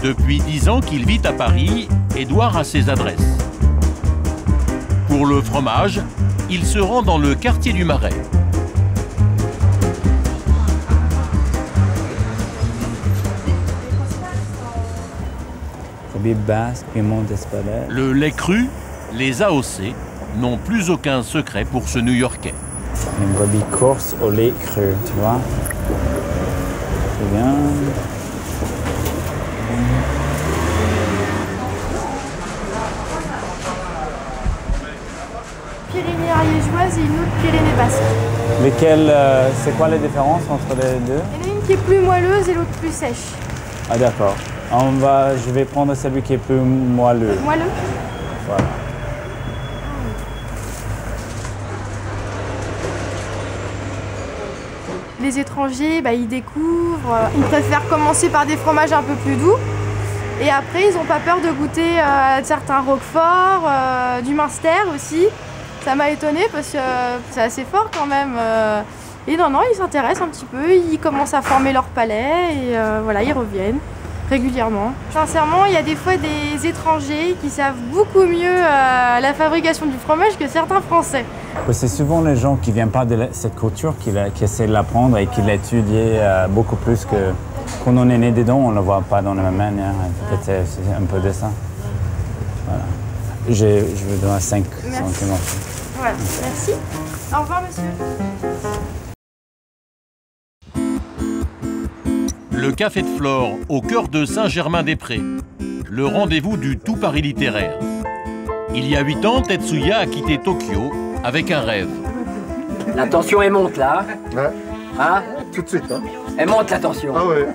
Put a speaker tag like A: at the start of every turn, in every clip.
A: Depuis 10 ans qu'il vit à Paris, Édouard a ses adresses. Pour le fromage, il se rend dans le quartier du Marais. Le lait cru, les AOC, n'ont plus aucun secret pour ce New-Yorkais.
B: Une brebis corse au lait cru, tu vois. C'est bien.
C: Pyrénées ariégeoise et une autre Pyrénées basque.
B: Lesquelles, c'est quoi les différences entre les deux?
C: Il y en a une qui est plus moelleuse et l'autre plus sèche.
B: Ah d'accord. Je vais prendre celui qui est plus moelleux.
C: Moelleux?
B: Voilà.
C: Les étrangers, ils découvrent, ils préfèrent commencer par des fromages un peu plus doux. Et après, ils n'ont pas peur de goûter certains roquefort, du Munster aussi. Ça m'a étonnée parce que c'est assez fort quand même. Et non, ils s'intéressent un petit peu, ils commencent à former leur palais et voilà, ils reviennent régulièrement. Sincèrement, il y a des fois des étrangers qui savent beaucoup mieux la fabrication du fromage que certains Français.
B: C'est souvent les gens qui ne viennent pas de cette culture qui essaient de l'apprendre et qui l'étudient beaucoup plus que quand on est né dedans, on ne le voit pas dans la même manière. Peut-être c'est un peu de ça. Voilà. Je vous donne 5 centimes.
C: Voilà, merci. Au revoir, monsieur.
A: Le Café de Flore, au cœur de Saint-Germain-des-Prés. Le rendez-vous du tout Paris littéraire. Il y a 8 ans, Tetsuya a quitté Tokyo avec un rêve.
D: La tension, elle monte là.
E: Ouais.
D: Hein?
E: Tout de suite. Hein.
D: Elle monte la tension.
E: Ah ouais.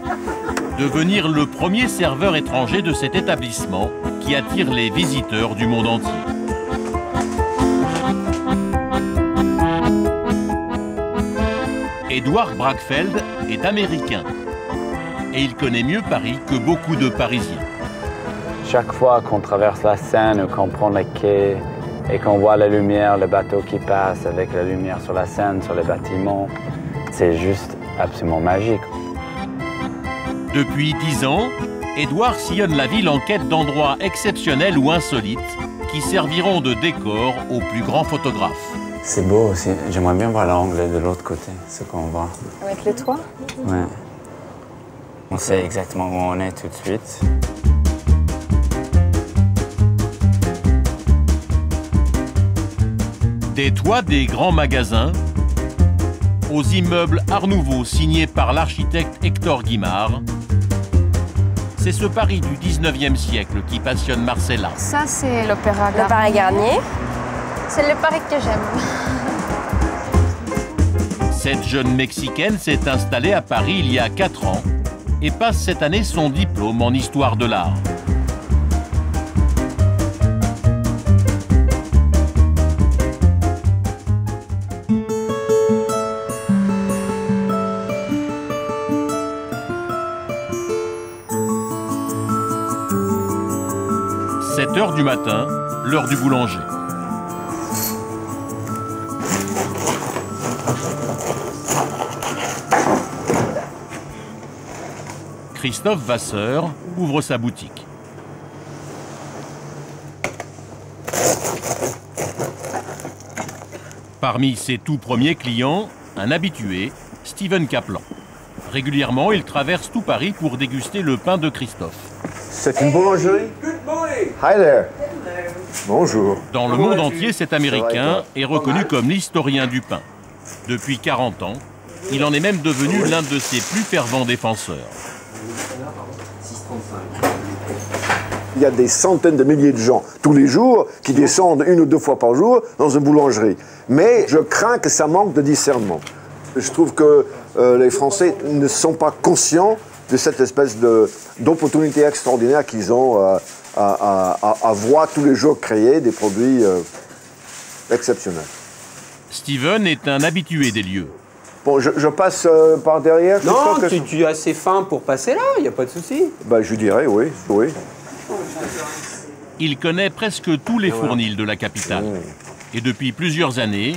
A: Devenir le premier serveur étranger de cet établissement qui attire les visiteurs du monde entier. Édouard Bragfeld est américain et il connaît mieux Paris que beaucoup de Parisiens.
B: Chaque fois qu'on traverse la Seine ou qu'on prend les quais et qu'on voit la lumière, le bateau qui passe avec la lumière sur la Seine, sur les bâtiments, c'est juste absolument magique.
A: Depuis 10 ans, Édouard sillonne la ville en quête d'endroits exceptionnels ou insolites qui serviront de décor aux plus grands photographes.
B: C'est beau aussi. J'aimerais bien voir l'angle de l'autre côté, ce qu'on voit.
F: Avec les toits?
B: Ouais. On sait exactement où on est tout de suite.
A: Des toits des grands magasins aux immeubles Art Nouveau signés par l'architecte Hector Guimard. C'est ce Paris du 19e siècle qui passionne Marcella.
F: Ça, c'est l'Opéra
G: Garnier.
F: C'est le Paris que j'aime.
A: Cette jeune Mexicaine s'est installée à Paris il y a 4 ans et passe cette année son diplôme en histoire de l'art. « 7 h du matin, l'heure du boulanger. Christophe Vasseur ouvre sa boutique. Parmi ses tout premiers clients, un habitué, Steven Kaplan. Régulièrement, il traverse tout Paris pour déguster le pain de Christophe.
E: C'est une boulangerie? Hi there. Bonjour.
A: Dans le monde entier, cet Américain est reconnu comme l'historien du pain. Depuis 40 ans, il en est même devenu l'un de ses plus fervents défenseurs.
E: Il y a des centaines de milliers de gens tous les jours qui descendent 1 ou 2 fois par jour dans une boulangerie. Mais je crains que ça manque de discernement. Je trouve que les Français ne sont pas conscients de cette espèce d'opportunité extraordinaire qu'ils ont à voir tous les jours créer des produits exceptionnels.
A: Steven est un habitué des lieux.
E: Bon, je passe par derrière.
H: Non, tu es assez fin pour passer là, il n'y a pas de souci.
E: Ben, je dirais, oui, oui.
A: Il connaît presque tous les fournils de la capitale. Et depuis plusieurs années,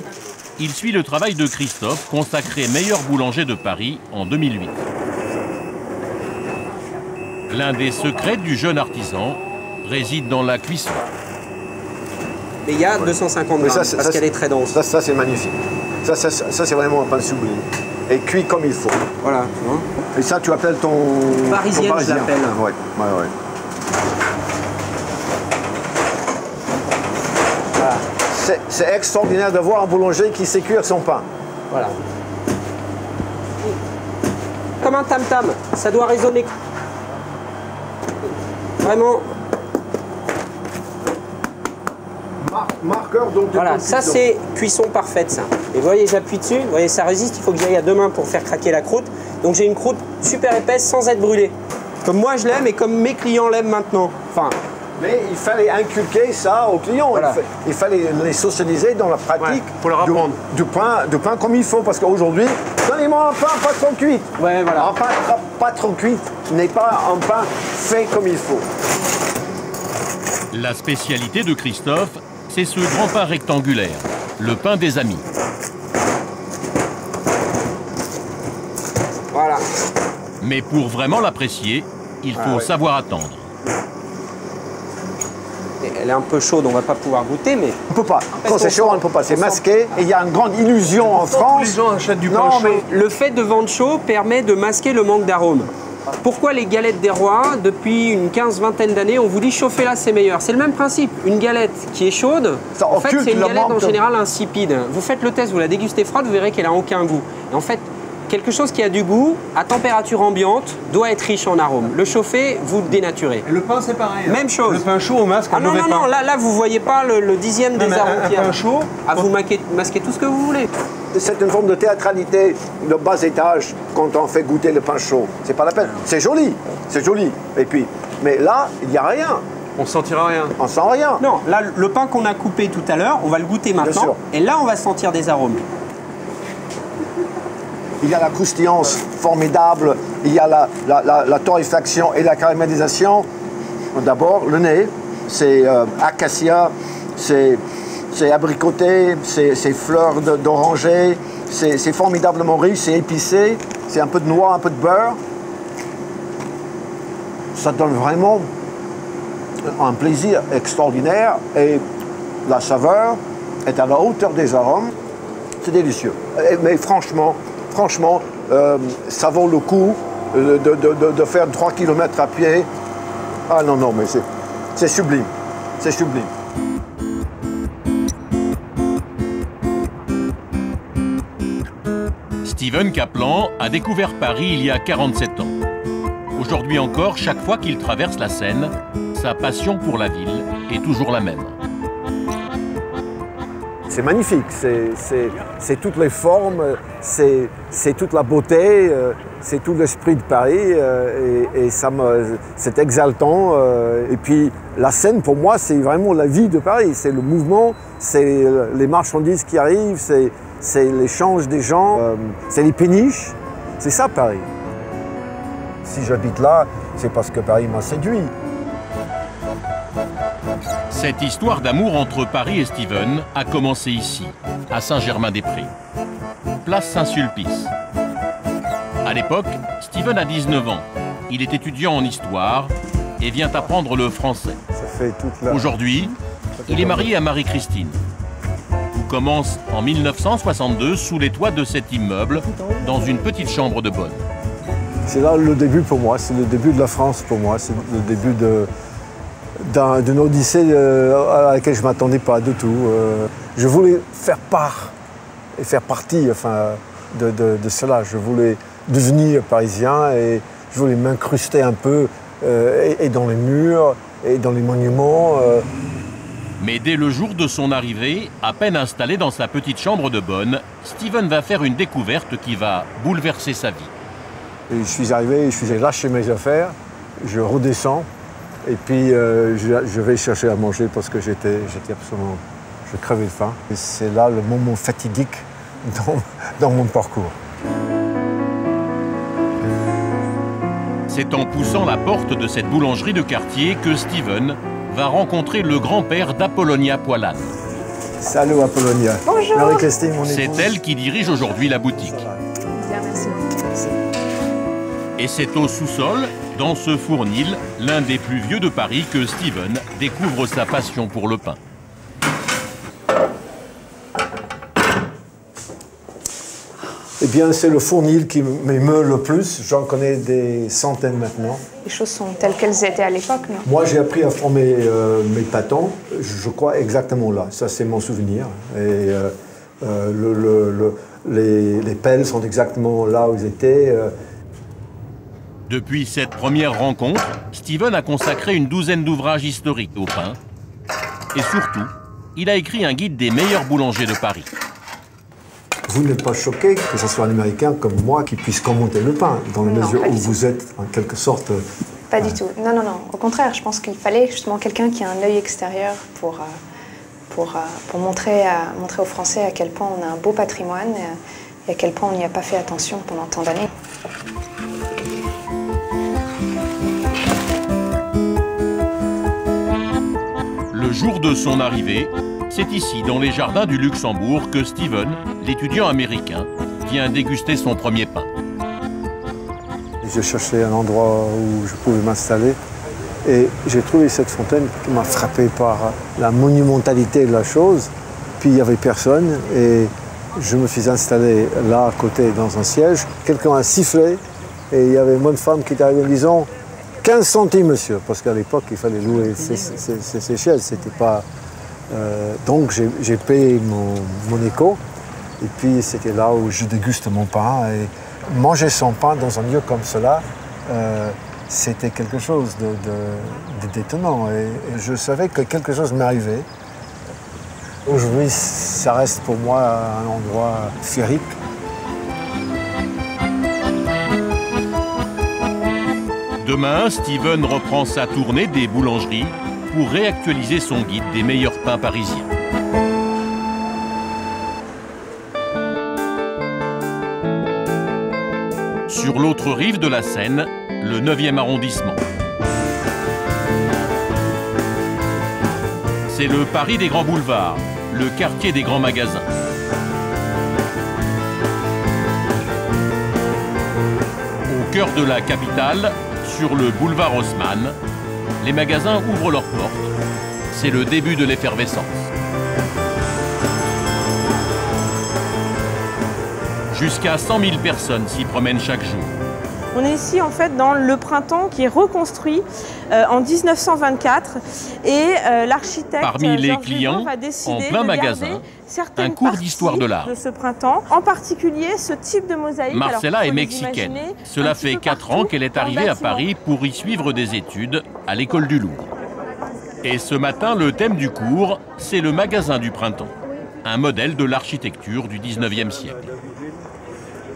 A: il suit le travail de Christophe, consacré meilleur boulanger de Paris en 2008. L'un des secrets du jeune artisan réside dans la cuisson.
H: Mais il y a 250 grammes, parce qu'elle est très dense.
E: Ça c'est magnifique. Ça c'est vraiment un pain sublime. Et cuit comme il faut.
H: Voilà, tu vois.
E: Et ça, tu appelles ton
H: Parisienne,
E: ton
H: je l'appelle.
E: Ouais.
H: Voilà.
E: C'est extraordinaire de voir un boulanger qui sait cuire son pain.
H: Voilà. Comme un tam-tam, ça doit résonner. Vraiment.
E: Marqueur donc de
H: Voilà, ça c'est cuisson parfaite ça. Et vous voyez, j'appuie dessus, vous voyez, ça résiste, il faut que j'aille à deux mains pour faire craquer la croûte. Donc j'ai une croûte super épaisse sans être brûlée. Comme moi je l'aime et comme mes clients l'aiment maintenant. Enfin.
E: Mais il fallait inculquer ça aux clients.
H: Voilà.
E: Il fallait les socialiser dans la pratique
H: pour leur apprendre.
E: du pain comme il faut. Parce qu'aujourd'hui, donnez-moi un pain pas trop cuit.
H: Ouais, voilà.
E: Un pain pas trop cuit n'est pas un pain fait comme il faut.
A: La spécialité de Christophe, c'est ce grand pain rectangulaire, le pain des amis.
H: Voilà.
A: Mais pour vraiment l'apprécier, il faut savoir attendre.
H: Elle est un peu chaude, on va pas pouvoir goûter, mais...
E: On ne peut pas. Quand c'est chaud, on ne peut pas. C'est masqué. Et il y a une grande illusion en France.
G: Les gens achètent du pain
E: Non,
G: chaud.
E: mais
H: Le fait de vendre chaud permet de masquer le manque d'arôme. Pourquoi les galettes des rois, depuis une quinzaine d'années, on vous dit chauffez-la, c'est meilleur. C'est le même principe. Une galette qui est chaude,
E: Ça
H: en fait,
E: occulte
H: c'est une
E: le
H: galette en
E: manque de-
H: général insipide. Vous faites le test, vous la dégustez froide, vous verrez qu'elle a aucun goût. Et en fait, quelque chose qui a du goût, à température ambiante, doit être riche en arômes. Le chauffer, vous le dénaturez.
G: Et le pain, c'est pareil.
H: Même chose.
G: Le pain chaud au masque,
H: Ah
G: un
H: non,
G: mauvais
H: non, non,
G: pain.
H: là vous voyez pas le dixième
G: Non,
H: des
G: mais
H: arômes
G: un
H: qu'il y a.
G: pain chaud,
H: Ah, vous masquez tout ce que vous voulez.
E: c'est une forme de théâtralité de bas étage quand on fait goûter le pain chaud. C'est pas la peine. C'est joli. C'est joli. Et puis, mais là, il n'y a rien.
G: On sentira rien.
E: On sent rien.
H: Non, là, le pain qu'on a coupé tout à l'heure, on va le goûter
E: sûr.
H: maintenant. Et là, on va sentir des arômes.
E: Il y a la croustillance formidable, il y a la torréfaction et la caramélisation. D'abord, le nez, c'est acacia, c'est abricoté, c'est fleurs d'oranger, c'est formidablement riche, c'est épicé, c'est un peu de noix, un peu de beurre. Ça donne vraiment un plaisir extraordinaire et la saveur est à la hauteur des arômes. C'est délicieux. Mais franchement, ça vaut le coup de faire 3 km à pied. Ah non, mais c'est sublime. C'est sublime.
A: Steven Kaplan a découvert Paris il y a 47 ans. Aujourd'hui encore, chaque fois qu'il traverse la Seine, sa passion pour la ville est toujours la même.
E: C'est magnifique, c'est toutes les formes, c'est toute la beauté, c'est tout l'esprit de Paris et c'est exaltant. Et puis la Seine, pour moi, c'est vraiment la vie de Paris. C'est le mouvement, c'est les marchandises qui arrivent, c'est l'échange des gens, c'est les péniches. C'est ça Paris. Si j'habite là, c'est parce que Paris m'a séduit.
A: Cette histoire d'amour entre Paris et Steven a commencé ici, à Saint-Germain-des-Prés, place Saint-Sulpice. À l'époque, Steven a 19 ans. Il est étudiant en histoire et vient apprendre le français.
E: Ça fait toute la...
A: Aujourd'hui, il est marié à Marie-Christine. Tout commence en 1962 sous les toits de cet immeuble, dans une petite chambre de bonne.
E: C'est là le début pour moi, c'est le début de la France pour moi, c'est le début d'une odyssée à laquelle je ne m'attendais pas du tout. Je voulais faire part et faire partie de cela. Je voulais devenir parisien et je voulais m'incruster un peu et dans les murs et dans les monuments.
A: Mais dès le jour de son arrivée, à peine installé dans sa petite chambre de bonne, Steven va faire une découverte qui va bouleverser sa vie.
E: Et je suis arrivé, j'ai lâché mes affaires, je redescends et puis je vais chercher à manger parce que j'étais absolument... Je crevais de faim. Et c'est là le moment fatidique dans mon parcours.
A: C'est en poussant la porte de cette boulangerie de quartier que Steven va rencontrer le grand-père d'Apollonia Poilane.
E: Salut Apollonia.
C: Bonjour.
E: Marie-Christine, mon épouse.
A: C'est elle qui dirige aujourd'hui la boutique.
F: Bien, merci.
A: Et c'est au sous-sol, dans ce fournil, l'un des plus vieux de Paris, que Steven découvre sa passion pour le pain.
E: Eh bien, c'est le fournil qui m'émeut le plus. J'en connais des centaines maintenant.
F: Les choses sont telles qu'elles étaient à l'époque, non?
E: Moi, j'ai appris à former mes pâtons, je crois exactement là. Ça, c'est mon souvenir. Et les pelles sont exactement là où ils étaient.
A: Depuis cette première rencontre, Steven a consacré une douzaine d'ouvrages historiques au pain. Et surtout, il a écrit un guide des meilleurs boulangers de Paris.
E: Vous n'êtes pas choqué que ce soit un Américain comme moi qui puisse commenter le pain, dans la mesure où vous êtes en quelque sorte...
F: Pas du tout. Non, non, non. Au contraire, je pense qu'il fallait justement quelqu'un qui a un œil extérieur pour montrer aux Français à quel point on a un beau patrimoine et à quel point on n'y a pas fait attention pendant tant d'années.
A: Le jour de son arrivée, c'est ici, dans les jardins du Luxembourg, que Steven, l'étudiant américain, vient déguster son premier pain.
E: J'ai cherché un endroit où je pouvais m'installer et j'ai trouvé cette fontaine qui m'a frappé par la monumentalité de la chose. Puis il n'y avait personne et je me suis installé là à côté dans un siège. Quelqu'un a sifflé et il y avait une femme qui est arrivée en disant 15 centimes, monsieur, parce qu'à l'époque il fallait louer ces chaises, c'était pas... donc j'ai payé mon écho et puis c'était là où je déguste mon pain et manger son pain dans un lieu comme cela, c'était quelque chose d'étonnant et je savais que quelque chose m'arrivait. Aujourd'hui, ça reste pour moi un endroit féerique.
A: Demain, Steven reprend sa tournée des boulangeries pour réactualiser son guide des meilleurs pains parisiens. Sur l'autre rive de la Seine, le 9e arrondissement. C'est le Paris des grands boulevards, le quartier des grands magasins. Au cœur de la capitale, sur le boulevard Haussmann, les magasins ouvrent leurs portes. C'est le début de l'effervescence. Jusqu'à 100 000 personnes s'y promènent chaque jour.
I: On est ici en fait dans le Printemps qui est reconstruit en 1924 et l'architecte
A: Parmi les
I: Georges
A: clients,
I: Vigan va décider
A: en plein
I: de
A: magasin,
I: garder certaines
A: un cours
I: parties
A: d'histoire de l'art.
I: de ce printemps, en particulier ce type de mosaïque.
A: Marcella
I: Alors,
A: est
I: faut les
A: mexicaine.
I: imaginer
A: Cela
I: un petit
A: fait
I: peu
A: 4 ans
I: partout
A: qu'elle est
I: dans le
A: arrivée à
I: bâtiment.
A: Paris pour y suivre des études à l'école du Louvre. Et ce matin, le thème du cours, c'est le magasin du printemps, un modèle de l'architecture du 19e siècle.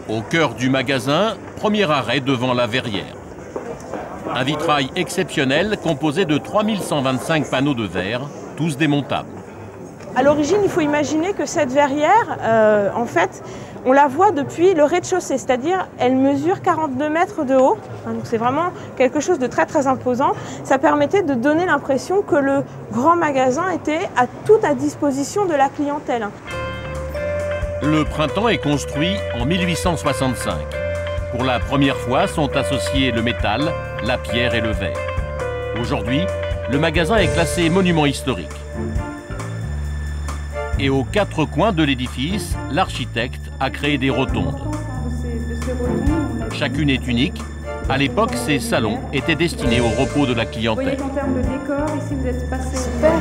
A: Au cœur du magasin, premier arrêt devant la verrière. Un vitrail exceptionnel composé de 3125 panneaux de verre, tous démontables.
I: À l'origine, il faut imaginer que cette verrière, en fait, on la voit depuis le rez-de-chaussée, c'est-à-dire elle mesure 42 mètres de haut. Donc c'est vraiment quelque chose de très très imposant. Ça permettait de donner l'impression que le grand magasin était tout à disposition de la clientèle.
A: Le printemps est construit en 1865. Pour la première fois sont associés le métal, la pierre et le verre. Aujourd'hui, le magasin est classé monument historique. Et aux 4 coins de l'édifice, l'architecte a créé des rotondes. Chacune est unique. À l'époque, ces salons étaient destinés au repos de la clientèle.
J: Vous voyez qu'en termes de décor, ici vous êtes passé...
F: Super.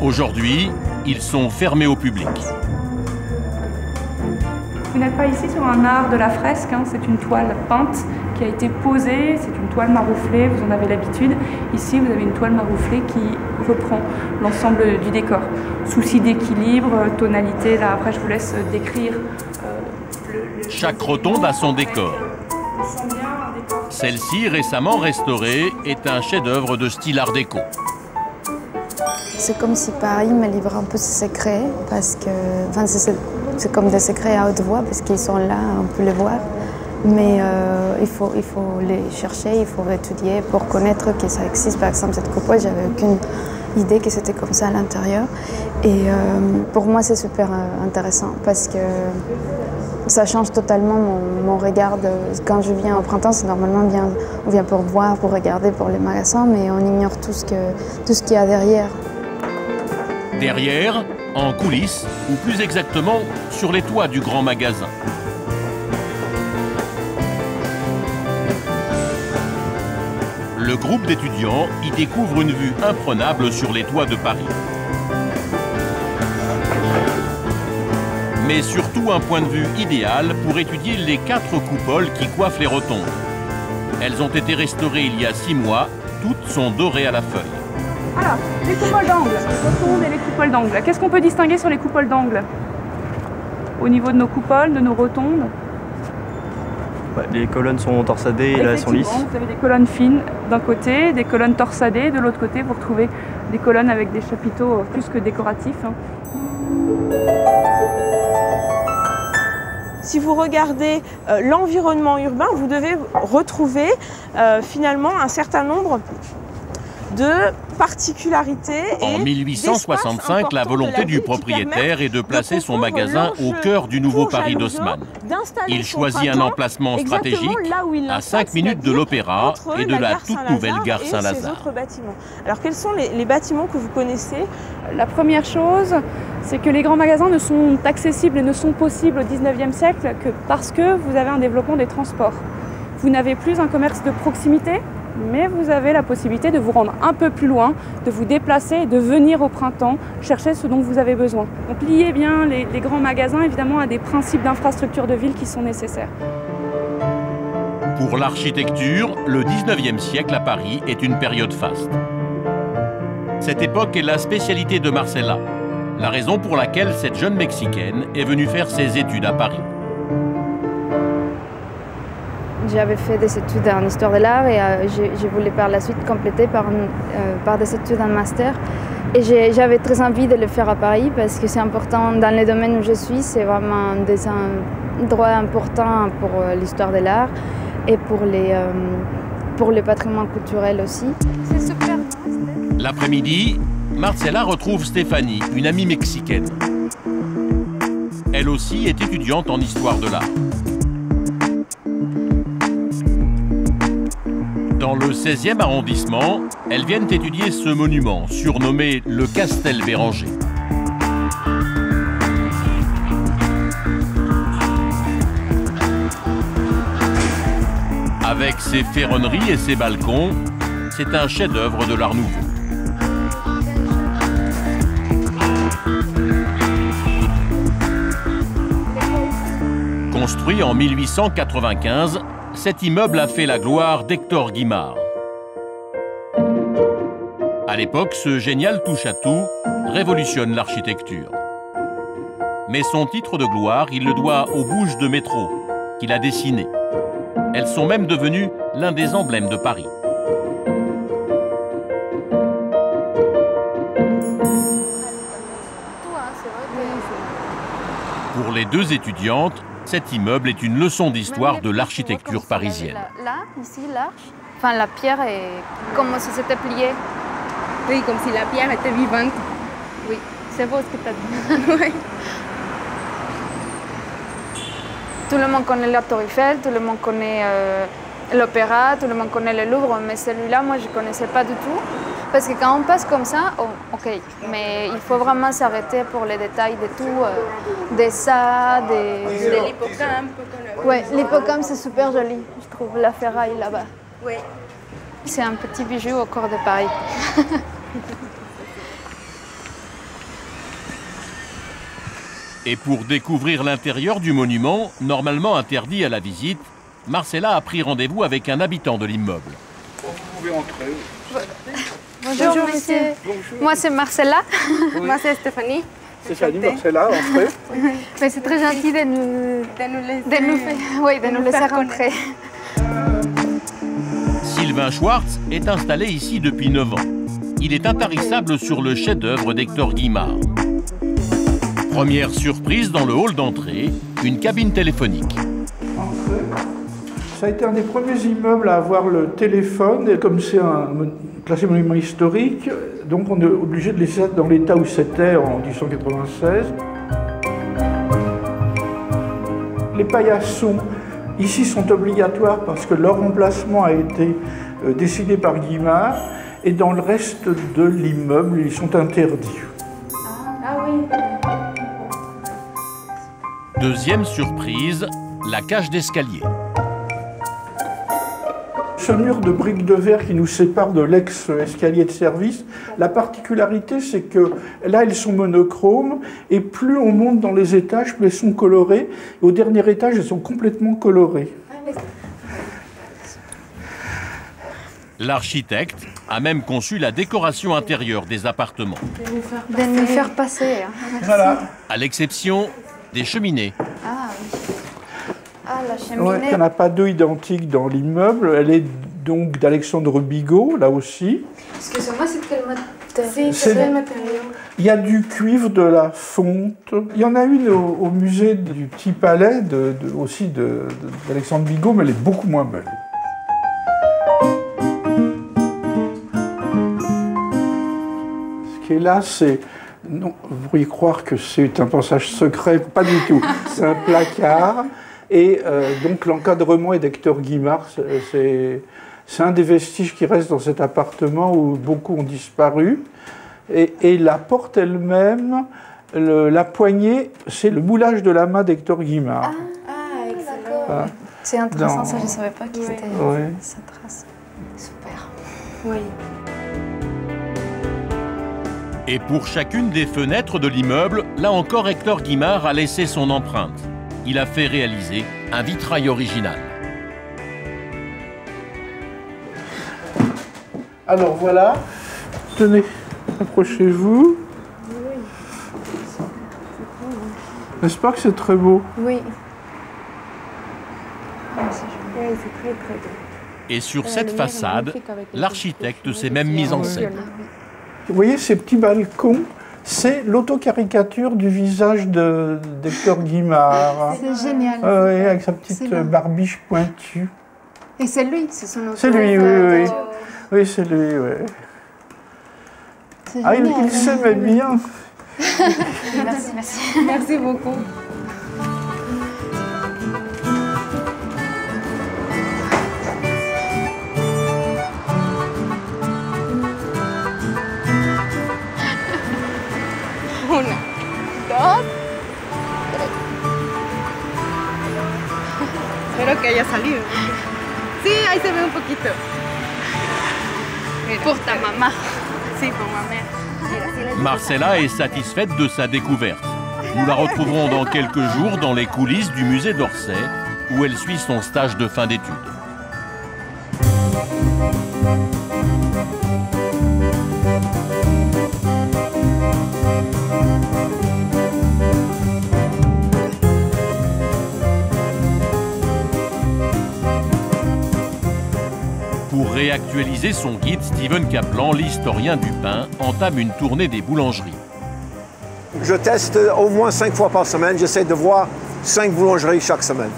A: Aujourd'hui, ils sont fermés au public.
J: Vous n'êtes pas ici sur un art de la fresque, hein, c'est une toile peinte qui a été posée, c'est une toile marouflée, vous en avez l'habitude. Ici, vous avez une toile marouflée qui reprend l'ensemble du décor. Souci d'équilibre, tonalité, là après je vous laisse décrire.
A: Chaque rotonde a son décor. Celle-ci, récemment restaurée, est un chef-d'œuvre de style art déco.
F: C'est comme si Paris me livre un peu ses secrets, parce que c'est comme des secrets à haute voix, parce qu'ils sont là, on peut les voir. Mais il faut les chercher, il faut étudier pour connaître que ça existe. Par exemple, cette coupole, j'avais aucune idée que c'était comme ça à l'intérieur. Et pour moi, c'est super intéressant, parce que ça change totalement mon regard. Quand je viens au printemps, c'est normalement bien, on vient pour voir, pour regarder, pour les magasins, mais on ignore tout ce qu'il y a derrière.
A: Derrière, en coulisses, ou plus exactement sur les toits du grand magasin. Le groupe d'étudiants y découvre une vue imprenable sur les toits de Paris. Mais surtout un point de vue idéal pour étudier les 4 coupoles qui coiffent les rotondes. Elles ont été restaurées il y a 6 mois, toutes sont dorées à la feuille.
J: Alors, les coupoles d'angle, les rotondes et les coupoles d'angle. Qu'est-ce qu'on peut distinguer sur les coupoles d'angle? Au niveau de nos coupoles, de nos rotondes?
K: Les colonnes sont torsadées et là elles sont lisses.
J: Vous avez des colonnes fines d'un côté, des colonnes torsadées, de l'autre côté vous retrouvez des colonnes avec des chapiteaux plus que décoratifs.
I: Si vous regardez l'environnement urbain, vous devez retrouver finalement un certain nombre de particularités.
A: En 1865, la volonté du propriétaire est de placer son magasin au cœur du nouveau Paris d'Haussmann. Il choisit un emplacement stratégique à 5 minutes de l'Opéra et de la toute nouvelle gare Saint-Lazare.
I: Alors quels sont les bâtiments que vous connaissez?
J: La première chose, c'est que les grands magasins ne sont accessibles et ne sont possibles au 19e siècle que parce que vous avez un développement des transports. Vous n'avez plus un commerce de proximité, mais vous avez la possibilité de vous rendre un peu plus loin, de vous déplacer et de venir au printemps chercher ce dont vous avez besoin. Donc liez bien les grands magasins évidemment à des principes d'infrastructure de ville qui sont nécessaires.
A: Pour l'architecture, le 19e siècle à Paris est une période faste. Cette époque est la spécialité de Marcela, la raison pour laquelle cette jeune Mexicaine est venue faire ses études à Paris.
F: J'avais fait des études en histoire de l'art et je voulais par la suite compléter par des études en master. Et j'avais très envie de le faire à Paris parce que c'est important dans le domaine où je suis, c'est vraiment un endroit important pour l'histoire de l'art et pour le patrimoine culturel aussi.
C: C'est super.
A: L'après-midi, Marcela retrouve Stéphanie, une amie mexicaine. Elle aussi est étudiante en histoire de l'art. Dans le 16e arrondissement, elles viennent étudier ce monument, surnommé le Castel Béranger. Avec ses ferronneries et ses balcons, c'est un chef-d'œuvre de l'Art Nouveau. Construit en 1895, cet immeuble a fait la gloire d'Hector Guimard. À l'époque, ce génial touche-à-tout révolutionne l'architecture. Mais son titre de gloire, il le doit aux bouches de métro qu'il a dessinées. Elles sont même devenues l'un des emblèmes de Paris. Pour les deux étudiantes, cet immeuble est une leçon d'histoire de l'architecture parisienne.
F: Là, ici, l'arche, enfin la pierre est comme si c'était plié.
L: Oui, comme si la pierre était vivante.
F: Oui, c'est beau ce que tu as dit.
L: Ouais.
F: Tout le monde connaît la Tour Eiffel, tout le monde connaît l'Opéra, tout le monde connaît le Louvre, mais celui-là, moi, je ne connaissais pas du tout. Parce que quand on passe comme ça, oh, ok, mais il faut vraiment s'arrêter pour les détails de tout, de ça,
L: de l'hippocampe.
F: Oui, l'hippocampe, c'est super joli, je trouve, la ferraille là-bas.
L: Oui.
F: C'est un petit bijou au cœur de Paris.
A: Et pour découvrir l'intérieur du monument, normalement interdit à la visite, Marcela a pris rendez-vous avec un habitant de l'immeuble.
M: Vous pouvez entrer.
F: Bonjour, monsieur. Bonjour. Moi, c'est Marcela.
L: Oui. Moi, c'est Stéphanie.
M: Stéphanie, Marcela, entrez.
F: Mais c'est très gentil de nous laisser rentrer.
A: Sylvain Schwartz est installé ici depuis 9 ans. Il est intarissable sur le chef-d'œuvre d'Hector Guimard. Première surprise dans le hall d'entrée, une cabine téléphonique.
M: Ça a été un des premiers immeubles à avoir le téléphone, et comme c'est un classé monument historique, donc on est obligé de laisser ça dans l'état où c'était en 1896. Les paillassons, ici, sont obligatoires parce que leur remplacement a été décidé par Guimard, et dans le reste de l'immeuble, ils sont interdits.
C: Ah oui.
A: Deuxième surprise, la cage d'escalier.
M: Ce mur de briques de verre qui nous sépare de l'ex-escalier de service, la particularité, c'est que là, elles sont monochromes, et plus on monte dans les étages, plus elles sont colorées. Et au dernier étage, elles sont complètement colorées.
A: L'architecte a même conçu la décoration intérieure des appartements.
F: De nous faire passer.
M: Voilà.
A: À l'exception des cheminées.
F: Ah oui. Ah, la cheminée.
M: Ouais, il n'y en a pas deux identiques dans l'immeuble. Elle est donc d'Alexandre Bigot, là aussi.
F: Excusez-moi, c'est quel matériau?
M: Il y a du cuivre, de la fonte. Il y en a une au musée du Petit Palais, aussi d'Alexandre Bigot, mais elle est beaucoup moins belle. Ce qui est là, c'est... Non, vous pourriez croire que c'est un passage secret, pas du tout. C'est un placard. Et donc l'encadrement est d'Hector Guimard. C'est un des vestiges qui reste dans cet appartement où beaucoup ont disparu. Et la porte elle-même, la poignée, c'est le moulage de la main d'Hector Guimard.
F: Ah, excellent. Voilà. C'est intéressant, ça je ne savais pas qui c'était cette trace. Super. Oui.
A: Et pour chacune des fenêtres de l'immeuble, là encore Hector Guimard a laissé son empreinte. Il a fait réaliser un vitrail original.
M: Alors voilà, tenez, approchez-vous.
F: Oui.
M: N'est-ce pas que c'est très beau?
F: Oui.
L: Oui, c'est très très beau.
A: Et sur cette façade, l'architecte s'est même mis en scène.
M: Vous voyez ces petits balcons? C'est l'autocaricature du visage d'Hector Guimard.
F: C'est génial.
M: Oui, avec sa petite barbiche pointue.
F: Et c'est lui, c'est son auteur.
M: C'est lui, oui. Oui, c'est lui, oui. Ah, il s'aimait bien.
F: Merci, merci.
L: Merci beaucoup. Una, dos, tres. Espero que haya salido. Sí, ahí se ve un poquito. Mira, pour ta maman. Sí, pour ma mère.
A: Marcella est satisfaite de sa découverte. Nous la retrouverons dans quelques jours dans les coulisses du musée d'Orsay, où elle suit son stage de fin d'études. Pour réactualiser son guide, Steven Kaplan, l'historien du pain, entame une tournée des boulangeries.
E: Je teste au moins 5 fois par semaine. J'essaie de voir 5 boulangeries chaque semaine.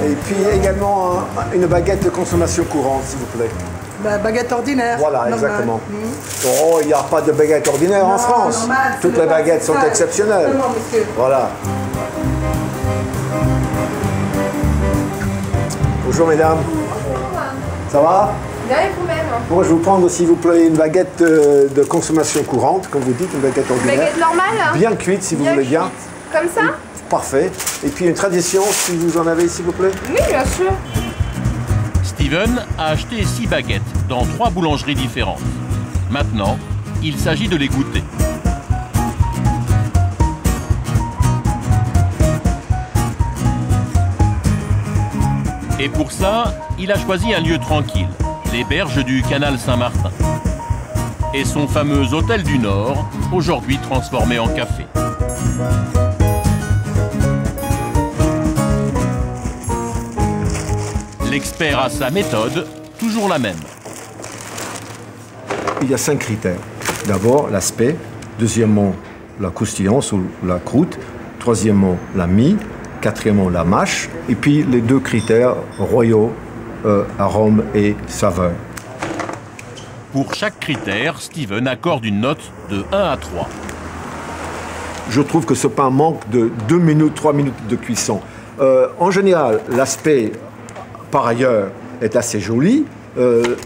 E: Et puis également une baguette de consommation courante, s'il vous plaît.
N: Baguette ordinaire.
E: Voilà, exactement. Oh, il n'y a pas de baguette ordinaire en France.
N: Normal,
E: toutes les baguettes sont exceptionnelles.
N: Non, monsieur.
E: Voilà. Bonjour mesdames. Ça va?
C: Bien et vous-même?
E: Moi, je vous prendre, s'il vous plaît, une baguette de consommation courante, comme vous dites, une baguette ordinaire.
C: Baguette normale?
E: Bien cuite, si vous voulez bien.
C: Comme ça?
E: Parfait. Et puis une tradition, si vous en avez, s'il vous plaît.
C: Oui, bien sûr.
A: Steven a acheté 6 baguettes dans 3 boulangeries différentes. Maintenant, il s'agit de les goûter. Et pour ça, il a choisi un lieu tranquille, les berges du canal Saint-Martin. Et son fameux hôtel du Nord, aujourd'hui transformé en café. L'expert a sa méthode, toujours la même.
E: Il y a 5 critères. D'abord, l'aspect. Deuxièmement, la croustillance ou la croûte. Troisièmement, la mie. Quatrièmement, la mâche. Et puis, les 2 critères royaux, arôme et saveur.
A: Pour chaque critère, Steven accorde une note de 1 à 3.
E: je trouve que ce pain manque de 2 minutes, 3 minutes de cuisson. En général, l'aspect, par ailleurs, est assez joli.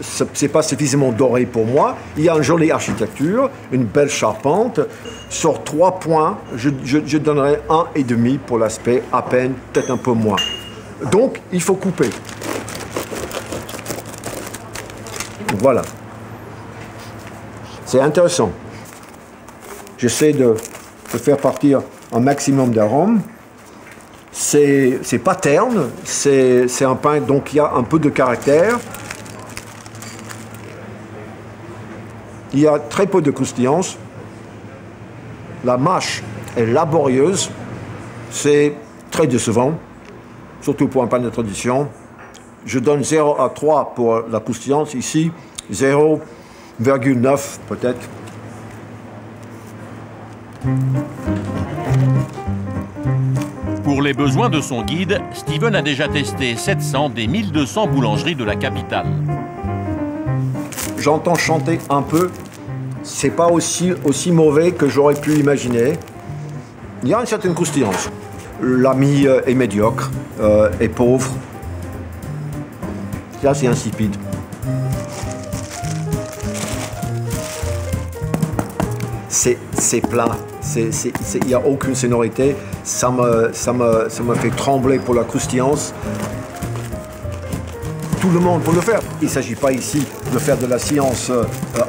E: C'est pas suffisamment doré pour moi. Il y a une jolie architecture, une belle charpente. Sur 3 points, je donnerais 1,5 pour l'aspect, à peine, peut-être un peu moins. Donc, il faut couper. Voilà. C'est intéressant. J'essaie de faire partir un maximum d'arômes. C'est pas terne, c'est un pain, donc il y a un peu de caractère. Il y a très peu de croustillance. La mâche est laborieuse. C'est très décevant, surtout pour un pain de tradition. Je donne 0 à 3 pour la croustillance. Ici, 0,9 peut-être.
A: Pour les besoins de son guide, Steven a déjà testé 700 des 1200 boulangeries de la capitale.
E: J'entends chanter un peu. C'est pas aussi mauvais que j'aurais pu imaginer. Il y a une certaine croustillance. La mie est médiocre, est pauvre. Là, c'est insipide. C'est plat. Il n'y a aucune sonorité. Ça me fait trembler pour la croustillance. Tout le monde peut le faire. Il ne s'agit pas ici de faire de la science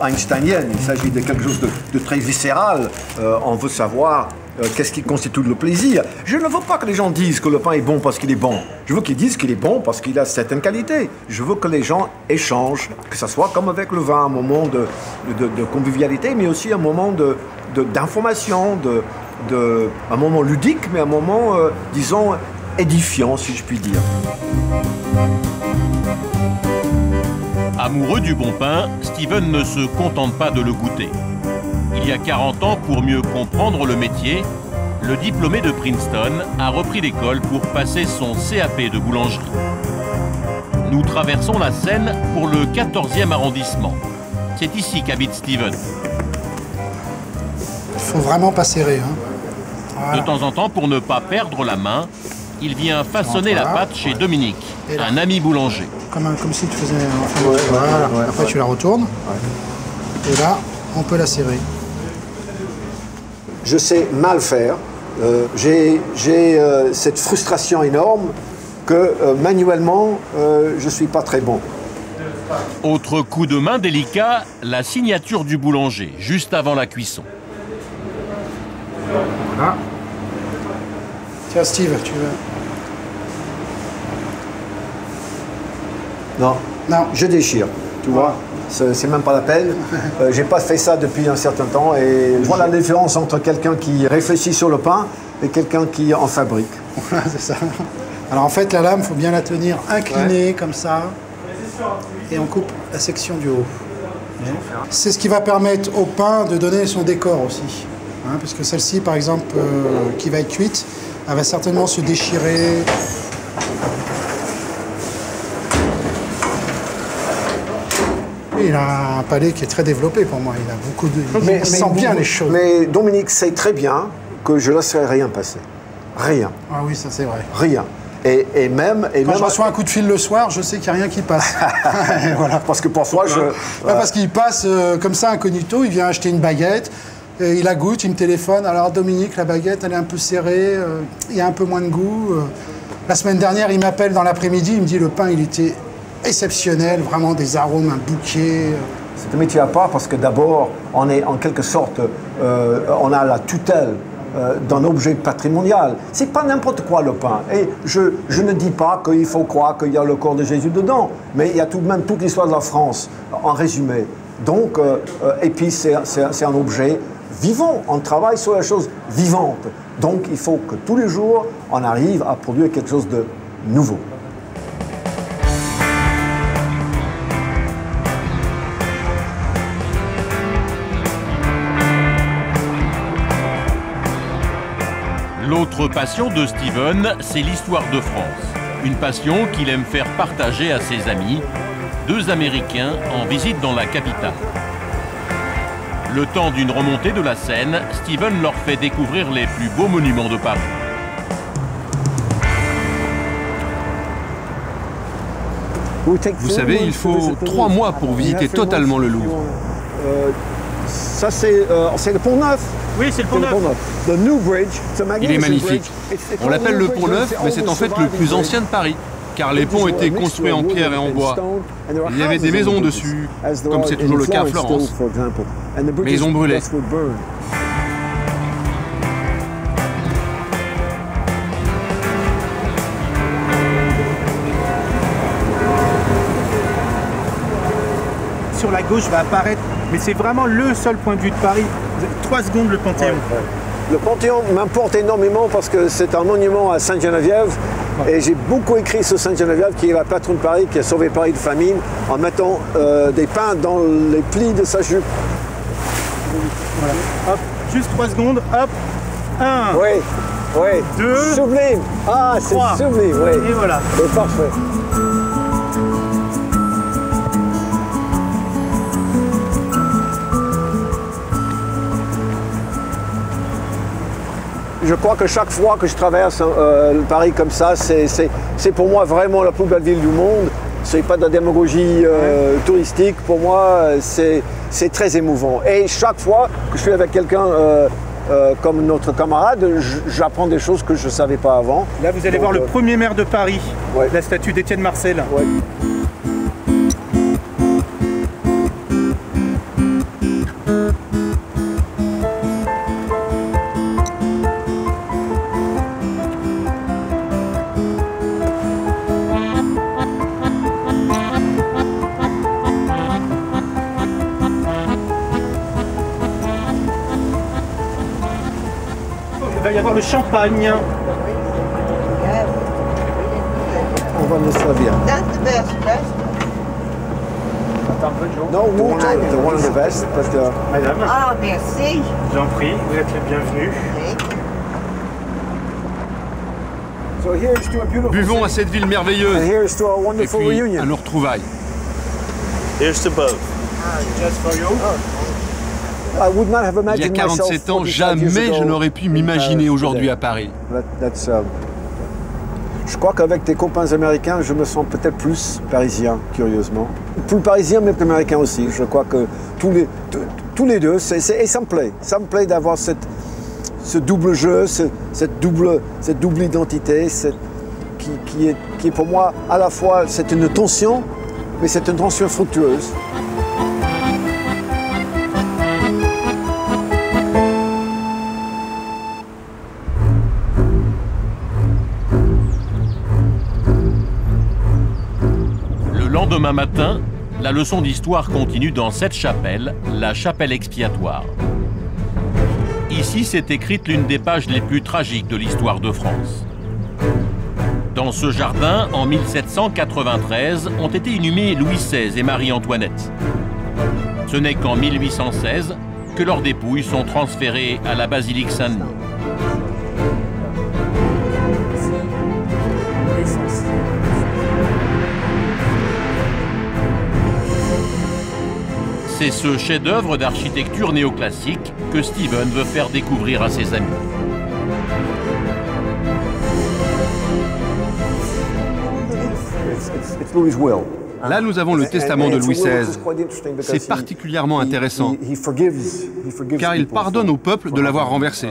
E: einsteinienne, il s'agit de quelque chose de très viscéral. On veut savoir qu'est-ce qui constitue le plaisir. Je ne veux pas que les gens disent que le pain est bon parce qu'il est bon. Je veux qu'ils disent qu'il est bon parce qu'il a certaines qualités. Je veux que les gens échangent, que ce soit comme avec le vin, un moment de convivialité, mais aussi un moment d'information, un moment ludique, mais un moment, disons, édifiant, si je puis dire.
A: Amoureux du bon pain, Steven ne se contente pas de le goûter. Il y a 40 ans, pour mieux comprendre le métier, le diplômé de Princeton a repris l'école pour passer son CAP de boulangerie. Nous traversons la Seine pour le 14e arrondissement. C'est ici qu'habite Steven.
N: Il faut vraiment pas serrer. Hein. Voilà.
A: De temps en temps, pour ne pas perdre la main, il vient façonner la pâte chez Dominique, un ami boulanger.
N: Comme si tu faisais... Voilà. Après, tu la retournes. Et là, on peut la serrer.
E: Je sais mal faire. J'ai cette frustration énorme que manuellement, je ne suis pas très bon.
A: Autre coup de main délicat, la signature du boulanger, juste avant la cuisson.
N: Voilà. Tiens, Steve, tu veux...
E: Non, je déchire, tu vois. C'est même pas la peine. J'ai pas fait ça depuis un certain temps et je vois la différence entre quelqu'un qui réfléchit sur le pain et quelqu'un qui en fabrique.
N: Voilà, c'est ça. Alors en fait, la lame, il faut bien la tenir inclinée comme ça et on coupe la section du haut. C'est ce qui va permettre au pain de donner son décor aussi. Hein, parce que celle-ci, par exemple, qui va être cuite, elle va certainement se déchirer. Il a un palais qui est très développé pour moi. Il a beaucoup de... Il sent bien les choses.
E: Mais Dominique sait très bien que je ne laisserai rien passer. Rien.
N: Ah oui, ça c'est vrai.
E: Rien. Et même...
N: Quand je reçois un coup de fil le soir, je sais qu'il n'y a rien qui passe.
E: Voilà. Parce que parfois je...
N: Parce qu'il passe comme ça incognito, il vient acheter une baguette, il la goûte, il me téléphone. Alors Dominique, la baguette, elle est un peu serrée, il y a un peu moins de goût. La semaine dernière, il m'appelle dans l'après-midi, il me dit le pain, il était... exceptionnel, vraiment des arômes, un bouquet.
E: C'est un métier à part parce que d'abord, on est en quelque sorte, on a la tutelle d'un objet patrimonial. C'est pas n'importe quoi le pain. Et je ne dis pas qu'il faut croire qu'il y a le corps de Jésus dedans, mais il y a tout de même toute l'histoire de la France en résumé. Donc, et puis c'est un objet vivant. On travaille sur les choses vivantes. Donc il faut que tous les jours, on arrive à produire quelque chose de nouveau.
A: L'autre passion de Steven, c'est l'histoire de France. Une passion qu'il aime faire partager à ses amis, 2 Américains en visite dans la capitale. Le temps d'une remontée de la Seine, Steven leur fait découvrir les plus beaux monuments de Paris.
G: Vous savez, il faut 3 mois pour visiter totalement le Louvre.
E: Ça, c'est le Pont Neuf.
G: Oui, c'est le Pont Neuf. Il est magnifique. On l'appelle le Pont Neuf, mais c'est en fait le plus ancien de Paris, car les ponts étaient construits en pierre et en bois. Il y avait des maisons dessus, comme c'est toujours le cas à Florence. Mais ils ont brûlé.
O: Sur la gauche va apparaître, mais c'est vraiment le seul point de vue de Paris. 3 secondes le Panthéon.
E: Le Panthéon m'importe énormément parce que c'est un monument à Sainte-Geneviève. Et j'ai beaucoup écrit sur Sainte-Geneviève, qui est la patronne de Paris, qui a sauvé Paris de famine en mettant des pains dans les plis de sa jupe.
O: Voilà. Hop, juste 3 secondes, hop, 1,
E: oui,
O: 2,
E: sublime. Ah, c'est sublime, oui.
O: Et voilà.
E: C'est parfait. Je crois que chaque fois que je traverse Paris comme ça, c'est pour moi vraiment la plus belle ville du monde. Ce n'est pas de la démagogie touristique. Pour moi, c'est très émouvant. Et chaque fois que je suis avec quelqu'un comme notre camarade, j'apprends des choses que je ne savais pas avant.
O: Là, vous allez voir le premier maire de Paris, la statue d'Étienne Marcel.
E: Ouais.
O: Il va y avoir le champagne.
E: On va me servir. Non, the one of the best, but
O: Madame.
L: Ah, merci.
O: J'en prie, vous êtes les bienvenus.
G: Buvons à cette ville merveilleuse. Et puis, à nos retrouvailles.
P: Here's the boat.
O: Just for you.
G: Il y a 47 ans, jamais je n'aurais pu m'imaginer aujourd'hui à Paris.
E: Je crois qu'avec des copains américains, je me sens peut-être plus parisien, curieusement. Plus parisien, mais américain aussi. Je crois que tous les deux, et ça me plaît. Ça me plaît d'avoir ce double jeu, cette double identité, qui est pour moi, à la fois, c'est une tension, mais c'est une tension fructueuse.
A: Demain matin, la leçon d'histoire continue dans cette chapelle, la chapelle expiatoire. Ici s'est écrite l'une des pages les plus tragiques de l'histoire de France. Dans ce jardin, en 1793, ont été inhumés Louis XVI et Marie-Antoinette. Ce n'est qu'en 1816 que leurs dépouilles sont transférées à la basilique Saint-Denis. C'est ce chef-d'œuvre d'architecture néoclassique que Steven veut faire découvrir à ses amis.
G: Là, nous avons le testament de Louis XVI. C'est particulièrement intéressant, car il pardonne au peuple de l'avoir renversé.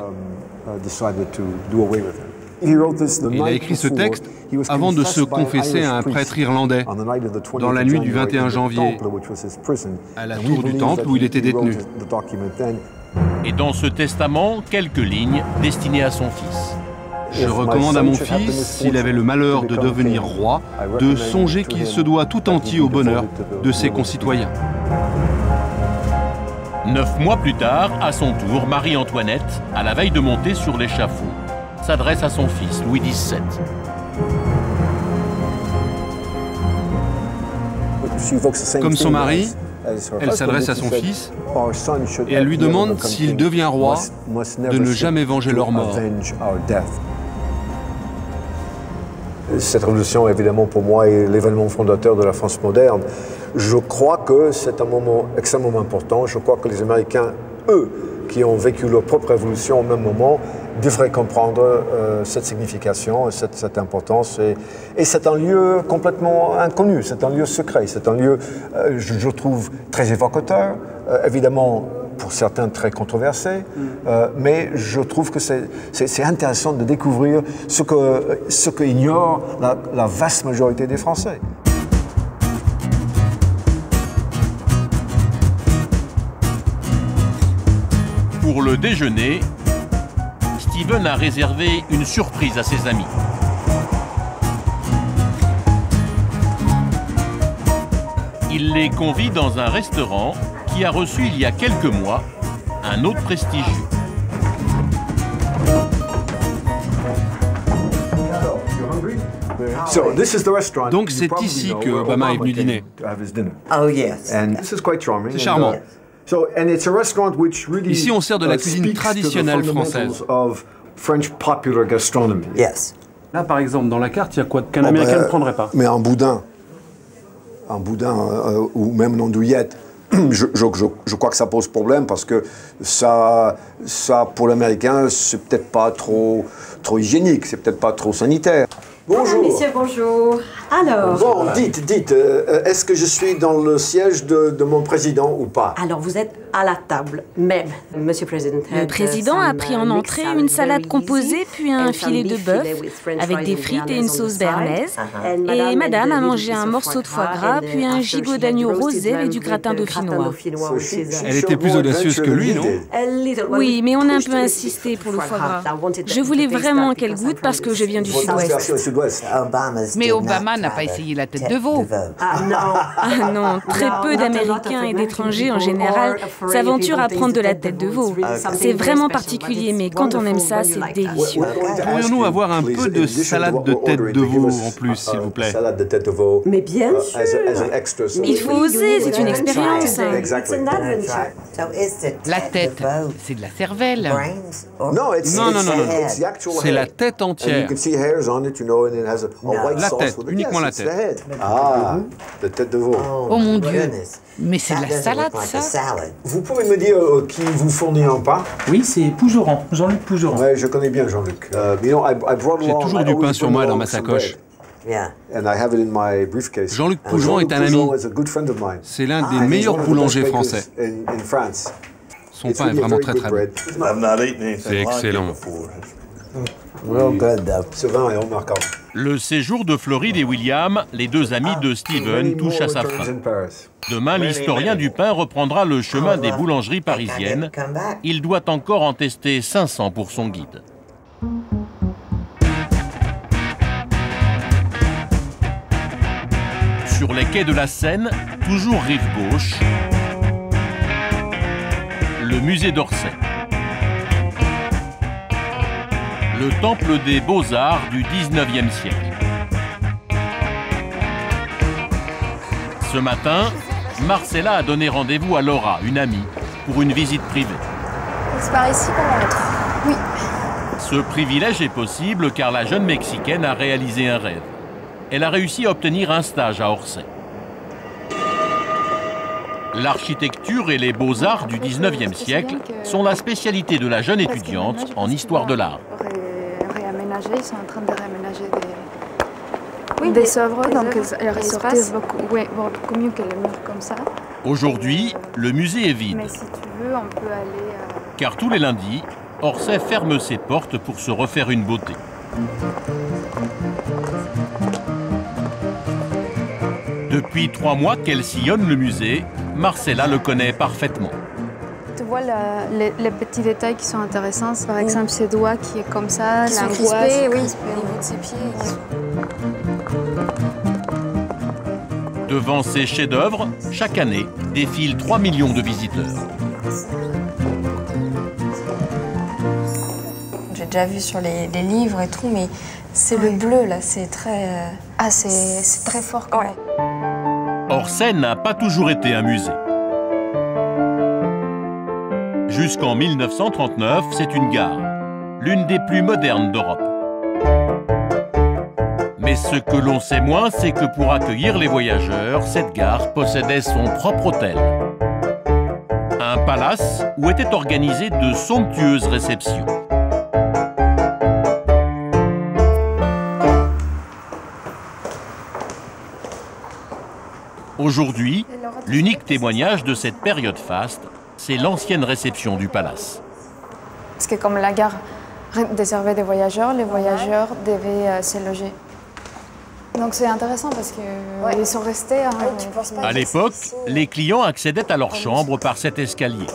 G: Il a écrit ce texte avant de se confesser à un prêtre irlandais dans la nuit du 21 janvier, à la tour du Temple où il était détenu.
A: Et dans ce testament, quelques lignes destinées à son fils.
G: Je recommande à mon fils, s'il avait le malheur de devenir roi, de songer qu'il se doit tout entier au bonheur de ses concitoyens.
A: 9 mois plus tard, à son tour, Marie-Antoinette, à la veille de monter sur l'échafaud, s'adresse à son fils, Louis XVII.
G: Comme son mari, elle s'adresse à son fils et elle lui demande, s'il devient roi, de ne jamais venger leur mort.
E: Cette révolution, évidemment, pour moi, est l'événement fondateur de la France moderne. Je crois que c'est un moment extrêmement important. Je crois que les Américains eux, qui ont vécu leur propre révolution au même moment, devraient comprendre cette signification, cette importance. Et c'est un lieu complètement inconnu, c'est un lieu secret, c'est un lieu, je trouve, très évocateur, évidemment pour certains très controversé, mais je trouve que c'est intéressant de découvrir ce que ignore la vaste majorité des Français.
A: Pour le déjeuner, Steven a réservé une surprise à ses amis. Il les convie dans un restaurant qui a reçu il y a quelques mois un hôte prestigieux.
G: Donc c'est ici que Obama est venu dîner.
Q: Oh yes.
G: C'est charmant. Ici, on sert de la cuisine traditionnelle française.
Q: Yes.
K: Là, par exemple, dans la carte, il y a quoi qu'un Américain ne prendrait pas?
E: Mais un boudin ou même une andouillette, je crois que ça pose problème parce que ça pour l'Américain, c'est peut-être pas trop hygiénique, c'est peut-être pas trop sanitaire. Bonjour.
R: Ah, messieurs, bonjour. Alors...
E: Bon, dites, est-ce que je suis dans le siège de mon président ou pas?
R: Alors, vous êtes à la table même, Monsieur le Président.
S: Le président a pris en entrée une salade composée, puis un filet de bœuf, avec des frites et une sauce béarnaise. Et madame a mangé un morceau de foie gras, puis un gigot d'agneau rosé et du gratin dauphinois.
G: Elle était plus audacieuse que lui, non?
S: Oui, mais on a un peu insisté pour le foie gras. Je voulais vraiment qu'elle goûte parce que je viens du Sud-Ouest.
T: Mais Obama n'a pas essayé la tête de veau.
R: Ah non.
S: Ah non, très peu d'Américains et d'étrangers en général s'aventurent à prendre de la tête de veau. C'est vraiment particulier, mais quand on aime ça, c'est délicieux.
G: Pourrions-nous avoir un peu de salade de tête de veau en plus, s'il vous plaît?
E: Salade de tête de veau.
R: Mais bien sûr.
S: Il faut oser, c'est une expérience.
T: La tête, c'est de la cervelle.
G: Non. C'est la tête entière. La tête, uniquement la tête.
E: Ah, de tête de veau.
T: Oh mon Dieu. Mais c'est de la salade, ça.
E: Vous pouvez me dire qui vous fournit un pain?
K: Oui, c'est Pougeron, Jean-Luc Pougeron.
E: Oui, je connais bien Jean-Luc.
G: J'ai toujours du pain sur moi dans ma sacoche. Jean-Luc Pougeron est un ami. C'est l'un des meilleurs boulangers français. Son pain est vraiment très très bon. C'est excellent.
A: Le séjour de Floride et William, les deux amis de Steven, touche à sa fin. Demain, l'historien du pain reprendra le chemin des boulangeries parisiennes. Il doit encore en tester 500 pour son guide. Sur les quais de la Seine, toujours rive gauche, le musée d'Orsay. Le temple des beaux-arts du 19e siècle. Ce matin, Marcella a donné rendez-vous à Laura, une amie, pour une visite privée.
C: C'est par ici qu'on va être. Oui.
A: Ce privilège est possible car la jeune Mexicaine a réalisé un rêve. Elle a réussi à obtenir un stage à Orsay. L'architecture et les beaux-arts du 19e siècle sont la spécialité de la jeune étudiante en histoire de l'art.
F: Ils sont en train de réaménager des œuvres, donc elles ressortent beaucoup mieux que les murs comme ça.
A: Aujourd'hui, le musée est vide.
F: Mais si tu veux, on peut aller...
A: Car tous les lundis, Orsay ferme ses portes pour se refaire une beauté. Depuis 3 mois qu'elle sillonne le musée, Marcella le connaît parfaitement.
F: Tu vois les petits détails qui sont intéressants. Par exemple, ses doigts qui est comme ça, qui sont crispés, oui, au niveau de ses pieds.
A: Devant ces chefs-d'œuvre, chaque année, défilent 3 millions de visiteurs.
F: J'ai déjà vu sur les livres et tout, mais c'est le bleu là, c'est très... c'est très fort quand même.
A: Orsay n'a pas toujours été un musée. Jusqu'en 1939, c'est une gare, l'une des plus modernes d'Europe. Mais ce que l'on sait moins, c'est que pour accueillir les voyageurs, cette gare possédait son propre hôtel. Un palace où étaient organisées de somptueuses réceptions. Aujourd'hui, l'unique témoignage de cette période faste, c'est l'ancienne réception du palace.
F: Parce que comme la gare desservait des voyageurs, les voyageurs devaient se loger. Donc c'est intéressant parce qu'ils sont restés.
A: À l'époque, les clients accédaient à leur chambre par cet escalier.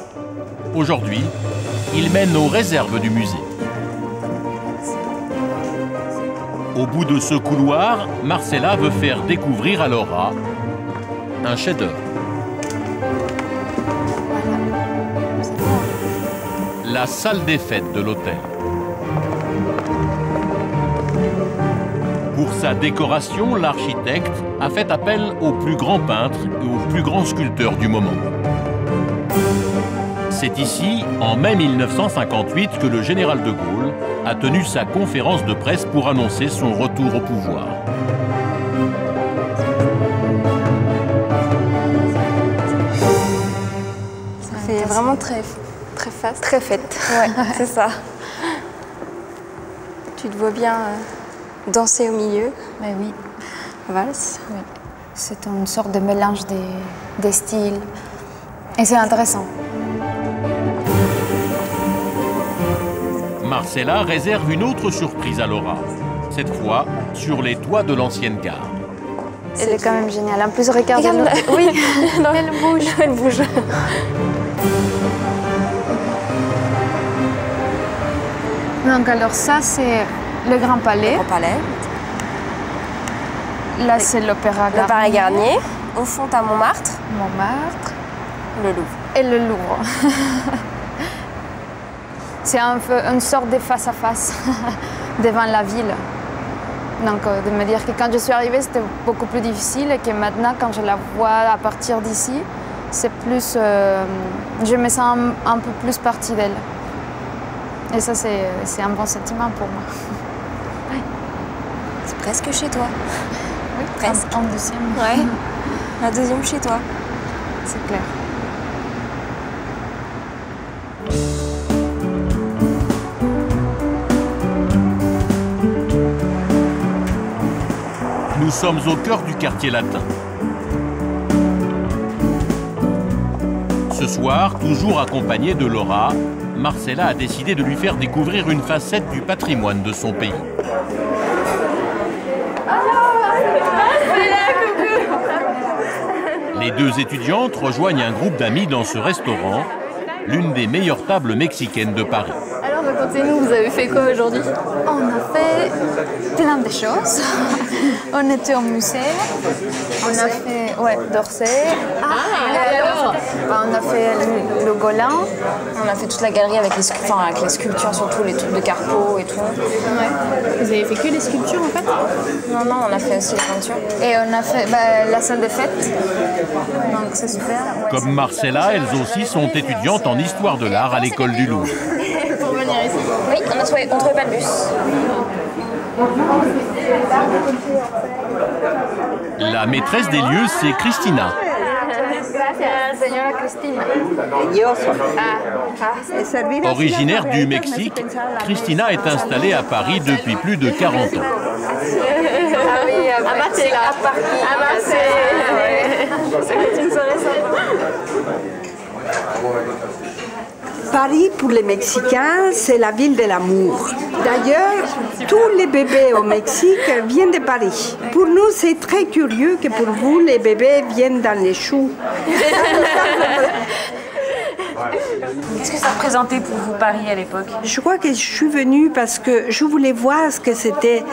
A: Aujourd'hui, ils mènent aux réserves du musée. Au bout de ce couloir, Marcella veut faire découvrir à Laura un chef-d'œuvre. La salle des fêtes de l'hôtel. Pour sa décoration, l'architecte a fait appel aux plus grands peintres et aux plus grands sculpteurs du moment. C'est ici, en mai 1958, que le général de Gaulle a tenu sa conférence de presse pour annoncer son retour au pouvoir.
U: C'est vraiment très fast. Très fête. Ouais, c'est ça. Tu te vois bien danser au milieu.
F: Mais oui.
U: Valse.
F: Oui. C'est une sorte de mélange des styles. Et c'est intéressant.
A: Marcella réserve une autre surprise à Laura. Cette fois, sur les toits de l'ancienne gare.
F: Elle est quand même géniale. En plus, regarde. Oui, elle bouge.
U: Elle bouge.
F: Donc alors ça, c'est le Grand Palais.
U: Le Grand Palais.
F: Là, c'est l'Opéra Garnier.
U: L'Opéra Garnier. Au fond, à Montmartre.
F: Montmartre.
U: Le Louvre.
F: Et le Louvre. C'est une sorte de face-à-face devant la ville. Donc de me dire que quand je suis arrivée, c'était beaucoup plus difficile et que maintenant, quand je la vois à partir d'ici, c'est plus... je me sens un peu plus partie d'elle. Et ça, c'est un bon sentiment pour moi.
U: Ouais. C'est presque chez toi.
F: Oui,
U: presque.
F: Un deuxième.
U: Ouais. Un deuxième chez toi.
F: C'est clair.
A: Nous sommes au cœur du quartier latin. Ce soir, toujours accompagnée de Laura, Marcella a décidé de lui faire découvrir une facette du patrimoine de son pays. Les deux étudiantes rejoignent un groupe d'amis dans ce restaurant, l'une des meilleures tables mexicaines de Paris.
U: Alors, racontez-nous, vous avez fait quoi aujourd'hui?
F: On a fait plein de choses. On était au musée, on a fait d'Orsay. On a fait le Golin.
U: On a fait toute la galerie avec les sculptures, surtout les trucs de Carpeaux et tout.
F: Ouais. Vous avez fait que les sculptures en fait?
U: Non, on a fait aussi les peintures.
F: Et on a fait la salle des fêtes. Donc c'est super.
A: Comme Marcella, elles aussi sont étudiantes en histoire de l'art à l'école du Louvre.
U: Pour venir ici. Oui, on trouvait pas de bus.
A: La maîtresse des lieux, c'est Christina. Originaire du Mexique, Christina est installée à Paris depuis plus de 40 ans.
U: À Marseille. C'est une soirée sympa.
V: Paris, pour les Mexicains, c'est la ville de l'amour. D'ailleurs, tous les bébés au Mexique viennent de Paris. Pour nous, c'est très curieux que pour vous, les bébés viennent dans les choux.
S: Qu'est-ce que ça représentait pour vous Paris à l'époque?
V: Je crois que je suis venue parce que je voulais voir ce que c'était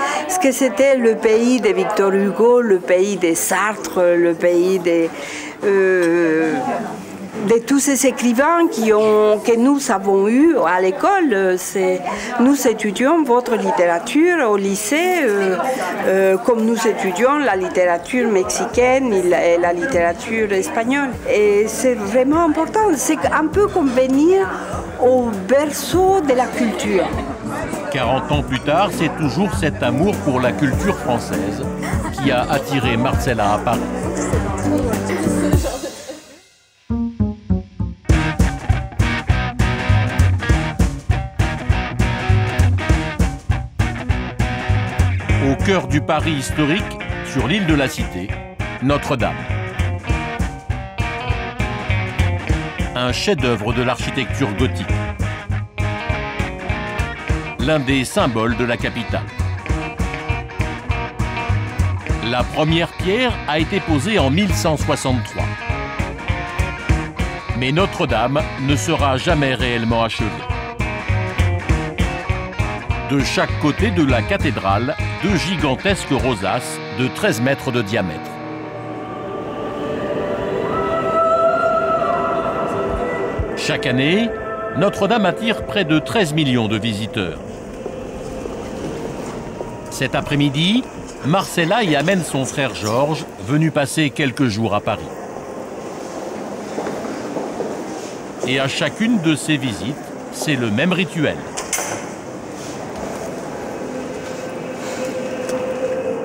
V: le pays de Victor Hugo, le pays des Sartre, le pays de tous ces écrivains que nous avons eus à l'école. Nous étudions votre littérature au lycée, comme nous étudions la littérature mexicaine et la littérature espagnole. Et c'est vraiment important. C'est un peu comme venir au berceau de la culture.
A: 40 ans plus tard, c'est toujours cet amour pour la culture française qui a attiré Marcella à Paris. du Paris historique sur l'île de la Cité, Notre-Dame. Un chef-d'œuvre de l'architecture gothique. L'un des symboles de la capitale. La première pierre a été posée en 1163. Mais Notre-Dame ne sera jamais réellement achevée. De chaque côté de la cathédrale, deux gigantesques rosaces de 13 mètres de diamètre. Chaque année, Notre-Dame attire près de 13 millions de visiteurs. Cet après-midi, Marcella y amène son frère Georges, venu passer quelques jours à Paris. Et à chacune de ces visites, c'est le même rituel.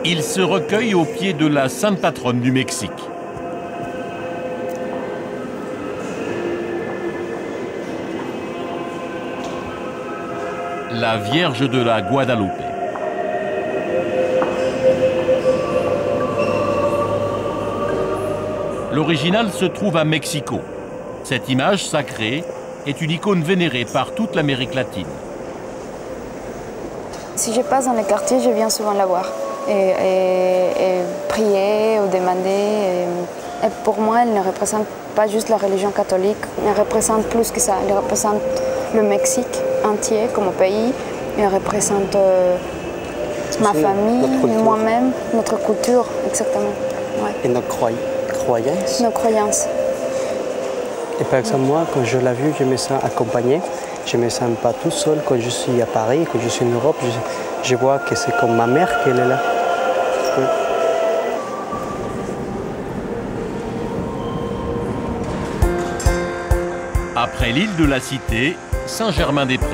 A: Il se recueille au pied de la sainte patronne du Mexique. La Vierge de la Guadalupe. L'original se trouve à Mexico. Cette image sacrée est une icône vénérée par toute l'Amérique latine.
F: Si je passe dans les quartiers, je viens souvent la voir et prier ou demander. Et pour moi, elle ne représente pas juste la religion catholique, elle représente plus que ça. Elle représente le Mexique entier comme pays, elle représente ma famille, moi-même, notre culture, exactement. Ouais.
H: Et nos croyances.
F: Nos croyances.
H: Et par exemple, moi, quand je l'ai vue, je me sens accompagné. Je ne me sens pas tout seul quand je suis à Paris, quand je suis en Europe. Je vois que c'est comme ma mère qu'elle est là. Oui.
A: Après l'île de la Cité, Saint-Germain-des-Prés.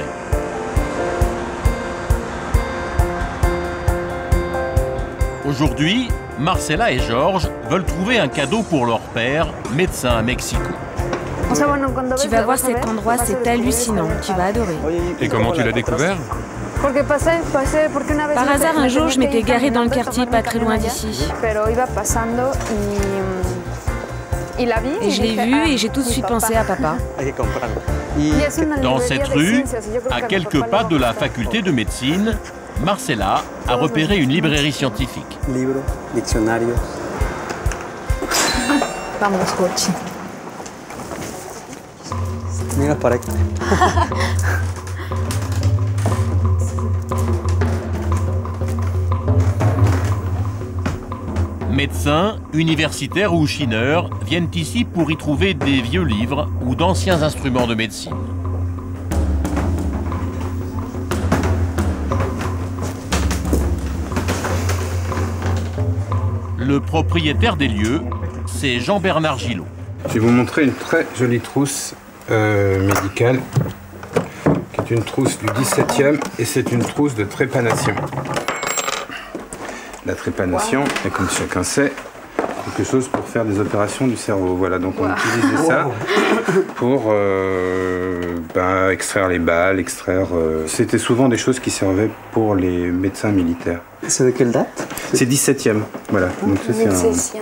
A: Aujourd'hui, Marcella et Georges veulent trouver un cadeau pour leur père, médecin à Mexico.
S: Tu vas voir cet endroit, c'est hallucinant, tu vas adorer.
G: Et comment tu l'as découvert?
S: Par hasard, un jour, je m'étais garée dans le quartier pas très loin d'ici. Et je l'ai vu et j'ai tout de suite pensé à papa.
A: Dans cette rue, à quelques pas de la faculté de médecine, Marcella a repéré une librairie scientifique.
H: Libros, diccionarios.
F: Vamos, coach.
H: Mira para aquí.
A: Médecins, universitaires ou chineurs viennent ici pour y trouver des vieux livres ou d'anciens instruments de médecine. Le propriétaire des lieux, c'est Jean-Bernard Gillot.
B: Je vais vous montrer une très jolie trousse médicale, qui est une trousse du XVIIe et c'est une trousse de trépanation. La trépanation est, comme chacun sait, quelque chose pour faire des opérations du cerveau. Voilà, donc on utilisait ça pour extraire les balles, C'était souvent des choses qui servaient pour les médecins militaires.
H: C'est de quelle date?
B: C'est 17e, voilà. Donc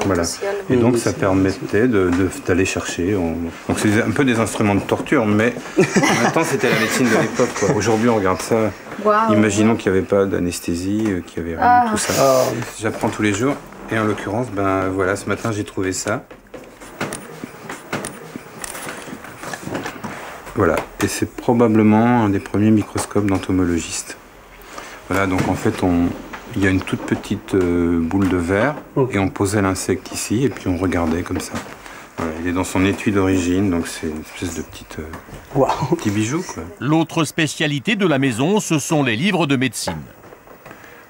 B: voilà. Et donc ça permettait d'aller chercher. Donc c'est un peu des instruments de torture, mais en même temps c'était la médecine de l'époque. Aujourd'hui on regarde ça. Wow. Imaginons qu'il n'y avait pas d'anesthésie, qu'il n'y avait rien de tout ça. J'apprends tous les jours. Et en l'occurrence, voilà, ce matin j'ai trouvé ça. Voilà, et c'est probablement un des premiers microscopes d'entomologistes. Voilà, donc en fait, il y a une toute petite boule de verre, et on posait l'insecte ici, et puis on regardait comme ça. Voilà, il est dans son étui d'origine, donc c'est une espèce de petit bijou, quoi.
A: L'autre spécialité de la maison, ce sont les livres de médecine.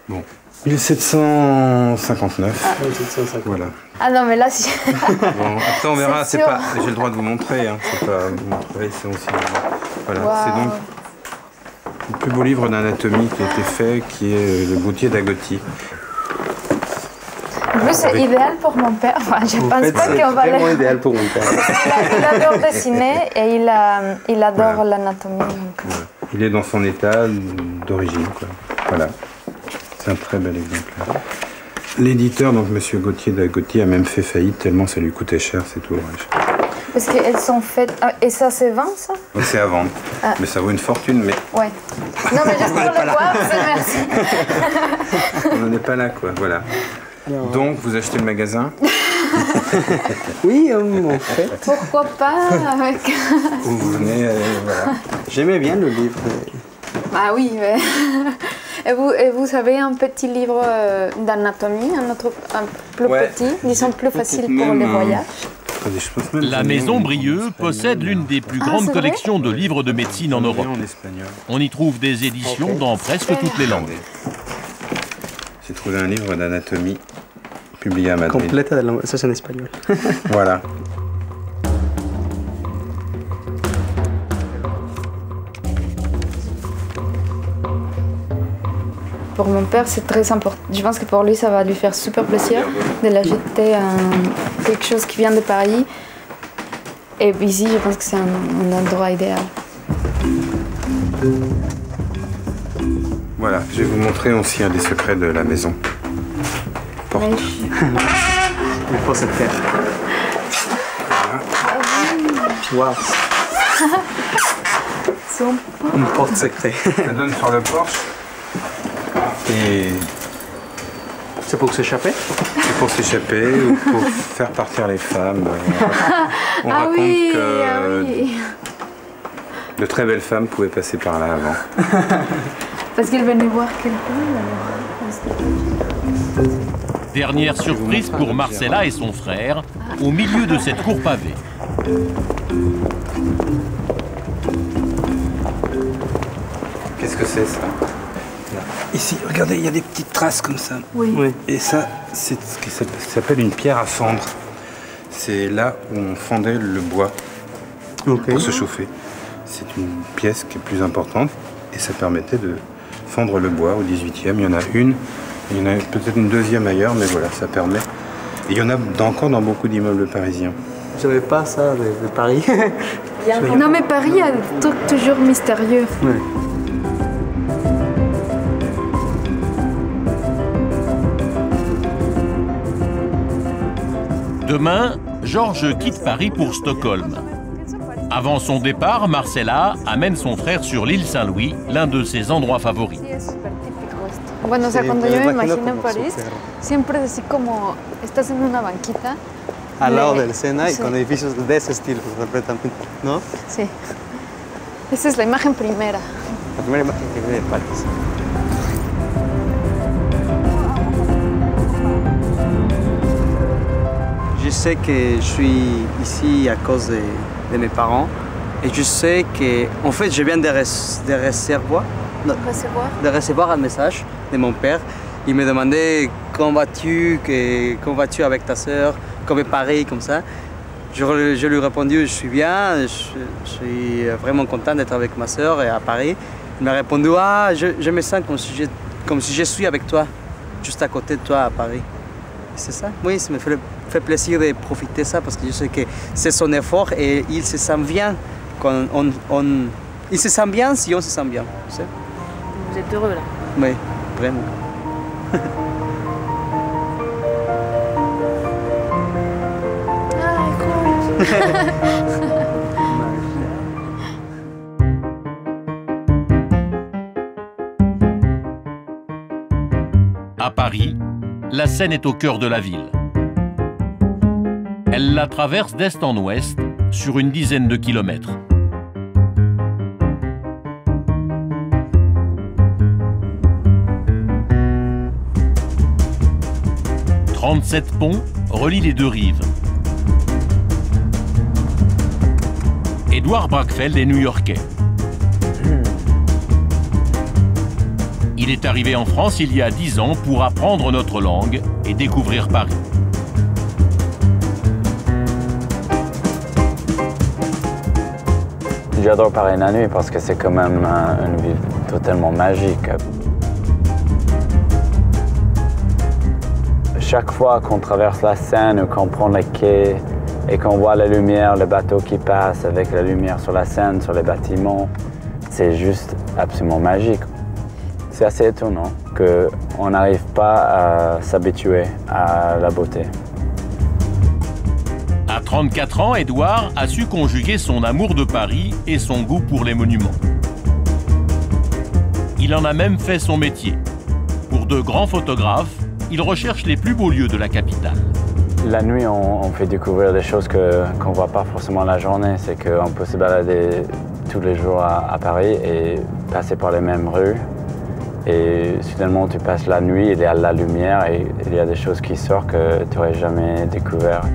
B: Bon. 1759.
H: 1759.
B: Voilà.
F: Ah non, mais là, si...
B: Bon, après, on verra. C'est pas. J'ai le droit de vous montrer. Hein. C'est pas. Vous montrer. C'est aussi. Voilà. Wow. C'est donc le plus beau livre d'anatomie qui a été fait, qui est le Gauthier d'Agoty.
F: En plus, c'est idéal pour mon père. Enfin, je pense pas qu'on va.
H: C'est vraiment idéal pour mon père.
F: Il adore dessiner et il adore l'anatomie.
B: Voilà. Il est dans son état d'origine, quoi. Voilà. C'est un très bel exemplaire. L'éditeur, donc Monsieur Gauthier d'Agautier, a même fait faillite tellement ça lui coûtait cher cet ouvrage.
F: Parce qu'elles sont faites... Ah, et ça, c'est 20, ça?
B: Oui, c'est à vendre. Ah. Mais ça vaut une fortune, mais...
F: Ouais. Non, mais juste pour le voir, merci.
B: On n'en est pas là, quoi, voilà. Alors... Donc, vous achetez le magasin?
H: Oui, en fait.
F: Pourquoi pas avec...
B: Vous venez, voilà.
H: J'aimais bien le livre.
F: Ah oui, mais... Et vous avez un petit livre d'anatomie, un plus petit, disons plus facile pour les voyages.
A: La Maison Brieux possède l'une des plus grandes collections de livres de médecine en Europe. On y trouve des éditions dans presque toutes les langues.
B: J'ai trouvé un livre d'anatomie publié à Madrid.
H: Complète, ça c'est en espagnol.
B: Voilà.
F: Pour mon père, c'est très important. Je pense que pour lui, ça va lui faire super plaisir de l'acheter quelque chose qui vient de Paris. Et ici, je pense que c'est un endroit idéal.
B: Voilà, je vais vous montrer aussi un des secrets de la maison. Porte.
H: Il faut se faire. Voilà. Wow. Une porte secrète.
B: Ça donne sur le porche. Et
H: c'est pour s'échapper?
B: C'est pour s'échapper ou pour faire partir les femmes. On raconte que de très belles femmes pouvaient passer par là avant.
F: Parce qu'elles venaient voir quelqu'un.
A: Dernière surprise pour Marcella et son frère, au milieu de cette cour pavée.
B: Qu'est-ce que c'est ça? Ici, regardez, il y a des petites traces comme ça.
F: Oui.
B: Et ça, c'est ce qui s'appelle une pierre à fendre. C'est là où on fendait le bois pour se chauffer. C'est une pièce qui est plus importante et ça permettait de fendre le bois au 18e. Il y en a une, il y en a peut-être une deuxième ailleurs, mais voilà, ça permet. Et il y en a encore dans beaucoup d'immeubles parisiens.
H: Je savais pas ça de Paris.
F: Non, mais Paris, il y a des trucs toujours mystérieux.
H: Ouais.
A: Demain, Georges quitte Paris pour Stockholm. Avant son départ, Marcella amène son frère sur l'île Saint-Louis, l'un de ses endroits favoris.
F: Bueno, o sea, cuando yo me imagino en París, siempre es así como estás en una banquita.
H: Al lado del Sena y con edificios de ese estilo, completamente, ¿no?
F: Sí. Esa es la imagen primera.
H: La primera imagen que viene de París. Je sais que je suis ici à cause de mes parents et je sais que, en fait, je viens de recevoir un message de mon père. Il me demandait comment vas-tu avec ta sœur, comme à Paris, comme ça. Je lui ai répondu, je suis bien, je suis vraiment content d'être avec ma sœur et à Paris. Il m'a répondu, ah, je me sens comme si je suis avec toi, juste à côté de toi à Paris. C'est ça? Oui, ça me fait plaisir de profiter de ça parce que je sais que c'est son effort et il se sent bien quand il se sent bien si on se sent bien. Tu sais?
F: Vous êtes heureux là?
H: Oui, vraiment.
A: À Paris, la Seine est au cœur de la ville. Elle la traverse d'est en ouest sur une dizaine de kilomètres. « 37 ponts relient les deux rives. Edward Brackfeld est new-yorkais. Il est arrivé en France il y a 10 ans pour apprendre notre langue et découvrir Paris.
D: J'adore Paris la nuit parce que c'est quand même une ville totalement magique. Chaque fois qu'on traverse la Seine ou qu'on prend les quais et qu'on voit la lumière, le bateau qui passe avec la lumière sur la Seine, sur les bâtiments, c'est juste absolument magique. C'est assez étonnant qu'on n'arrive pas à s'habituer à la beauté.
A: À 34 ans, Édouard a su conjuguer son amour de Paris et son goût pour les monuments. Il en a même fait son métier. Pour de grands photographes, il recherche les plus beaux lieux de la capitale.
D: La nuit, on fait découvrir des choses qu'on ne voit pas forcément la journée. C'est qu'on peut se balader tous les jours à Paris et passer par les mêmes rues. Et soudainement, tu passes la nuit, il y a la lumière et il y a des choses qui sortent que tu n'aurais jamais découvertes.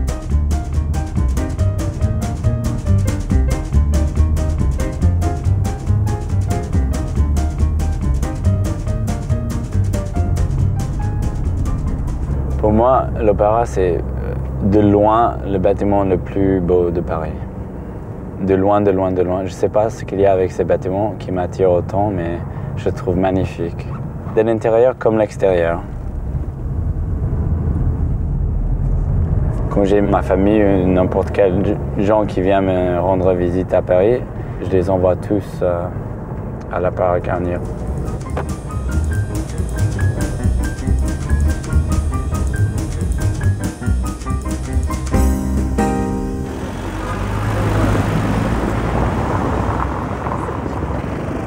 D: Pour moi, l'Opéra, c'est de loin le bâtiment le plus beau de Paris. De loin, de loin, de loin. Je ne sais pas ce qu'il y a avec ces bâtiments qui m'attirent autant, mais je le trouve magnifique. De l'intérieur comme l'extérieur. Quand j'ai ma famille, n'importe quel gens qui vient me rendre visite à Paris, je les envoie tous à la Parc Garnier.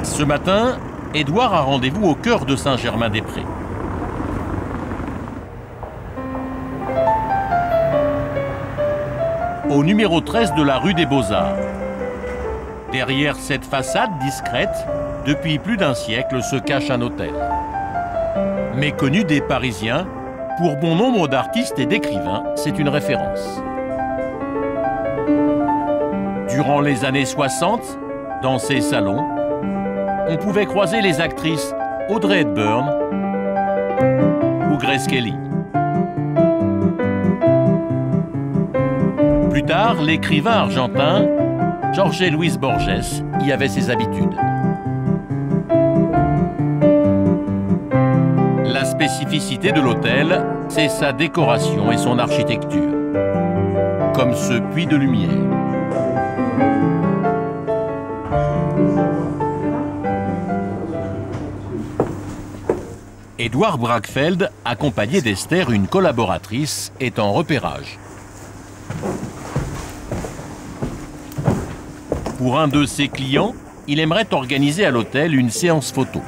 A: Ce matin, Édouard a rendez-vous au cœur de Saint-Germain-des-Prés. Au numéro 13 de la rue des Beaux-Arts. Derrière cette façade discrète, depuis plus d'un siècle se cache un hôtel. Méconnu des Parisiens, pour bon nombre d'artistes et d'écrivains, c'est une référence. Durant les années 60, dans ces salons, on pouvait croiser les actrices Audrey Hepburn ou Grace Kelly. Plus tard, l'écrivain argentin Jorge Luis Borges y avait ses habitudes. La spécificité de l'hôtel, c'est sa décoration et son architecture, comme ce puits de lumière. Édouard Bragfeld, accompagné d'Esther, une collaboratrice, est en repérage. Pour un de ses clients, il aimerait organiser à l'hôtel une séance photo.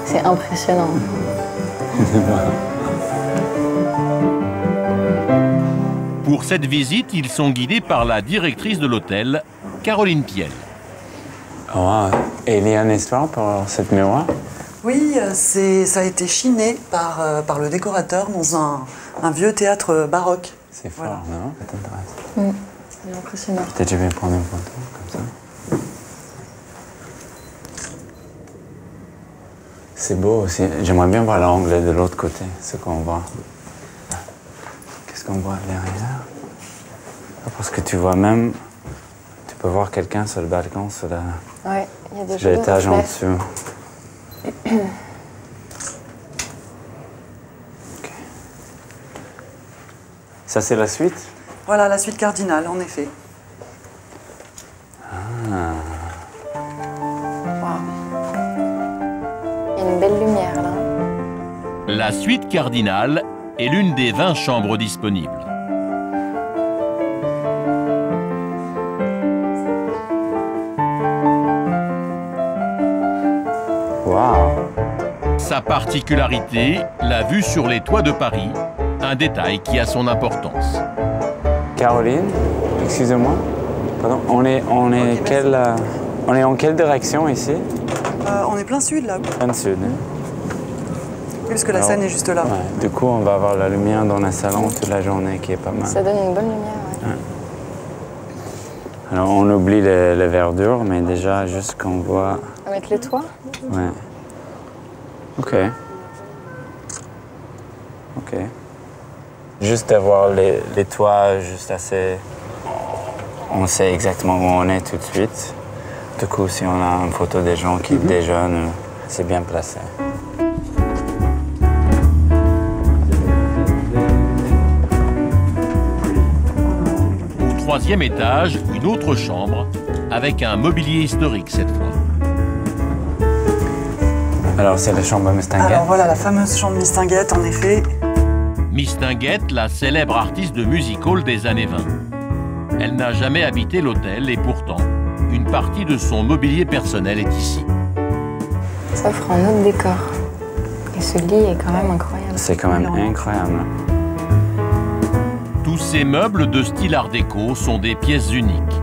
U: C'est impressionnant.
A: Pour cette visite, ils sont guidés par la directrice de l'hôtel, Caroline Piel.
D: Oh, et il y a une histoire pour cette miroir?
I: Oui, ça a été chiné par le décorateur dans un vieux théâtre baroque.
D: C'est fort, voilà. Non? Ça t'intéresse?
U: C'est impressionnant.
D: Peut-être je vais prendre une photo comme ça. C'est beau aussi. J'aimerais bien voir l'angle de l'autre côté, ce qu'on voit. Qu'est-ce qu'on voit derrière? Parce que tu vois même, tu peux voir quelqu'un sur le balcon, sur l'étage en dessous. Okay. Ça, c'est la suite?
I: Voilà, la suite cardinale, en effet.
D: Ah.
U: Wow. Il y a une belle lumière, là.
A: La suite cardinale est l'une des 20 chambres disponibles.
D: Wow.
A: Sa particularité, la vue sur les toits de Paris, un détail qui a son importance.
D: Caroline, excusez-moi, pardon, on est en quelle direction ici?
I: On est plein sud, là.
D: Plein sud.
I: Oui, parce que la scène est juste là.
D: Ouais, du coup, on va avoir la lumière dans le salon toute la journée, qui est pas mal.
U: Ça donne une bonne lumière, ouais.
D: Alors, on oublie les verdures, mais déjà, juste qu'on voit...
U: On va mettre les toits?
D: Ouais. Ok. Ok. Juste d'avoir les toits juste assez... On sait exactement où on est tout de suite. Du coup, si on a une photo des gens qui déjeunent, c'est bien placé.
A: troisième étage, une autre chambre, avec un mobilier historique cette fois.
D: Alors c'est la chambre Mistinguett.
I: Alors voilà la fameuse chambre Mistinguett en effet.
A: Mistinguett, la célèbre artiste de music hall des années 20. Elle n'a jamais habité l'hôtel et pourtant, une partie de son mobilier personnel est ici.
F: Ça offre un autre décor. Et ce lit est quand même incroyable.
D: C'est quand même incroyable.
A: Tous ces meubles de style art déco sont des pièces uniques.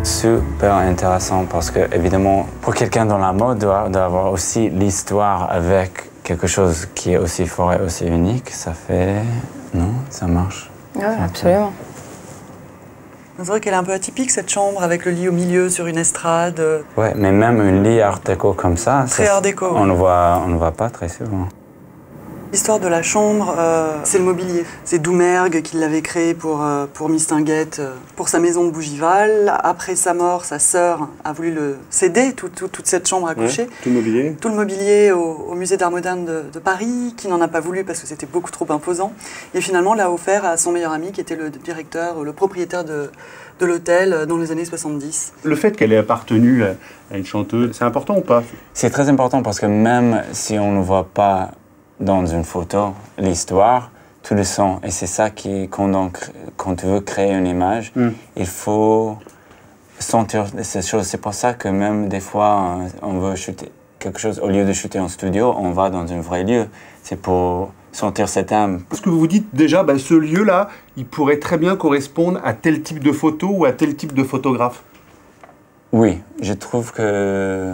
D: Super intéressant parce que, évidemment, pour quelqu'un dans la mode, doit avoir aussi l'histoire avec quelque chose qui est aussi fort et aussi unique. Ça fait... Non, ça marche.
F: Oui, absolument.
I: C'est vrai qu'elle est un peu atypique cette chambre avec le lit au milieu sur une estrade.
D: Ouais, mais même un lit art déco comme ça,
I: très art déco.
D: On ne voit pas très souvent.
I: L'histoire de la chambre, c'est le mobilier. C'est Doumergue qui l'avait créé pour Mistinguett, pour sa maison de Bougival. Après sa mort, sa sœur a voulu le céder, toute cette chambre à coucher.
G: Ouais, tout le mobilier.
I: Tout le mobilier au musée d'art moderne de Paris, qui n'en a pas voulu parce que c'était beaucoup trop imposant. Et finalement l'a offert à son meilleur ami, qui était le directeur, le propriétaire de l'hôtel dans les années 70.
G: Le fait qu'elle ait appartenu à une chanteuse, c'est important ou pas?
D: C'est très important parce que même si on ne voit pas dans une photo l'histoire, tout le son. Et c'est ça qui, quand tu veux créer une image, il faut sentir ces choses. C'est pour ça que même des fois, on veut shooter quelque chose, au lieu de shooter en studio, on va dans un vrai lieu. C'est pour sentir cette âme.
G: Parce que vous vous dites déjà, ce lieu-là, il pourrait très bien correspondre à tel type de photo ou à tel type de photographe.
D: Oui, je trouve que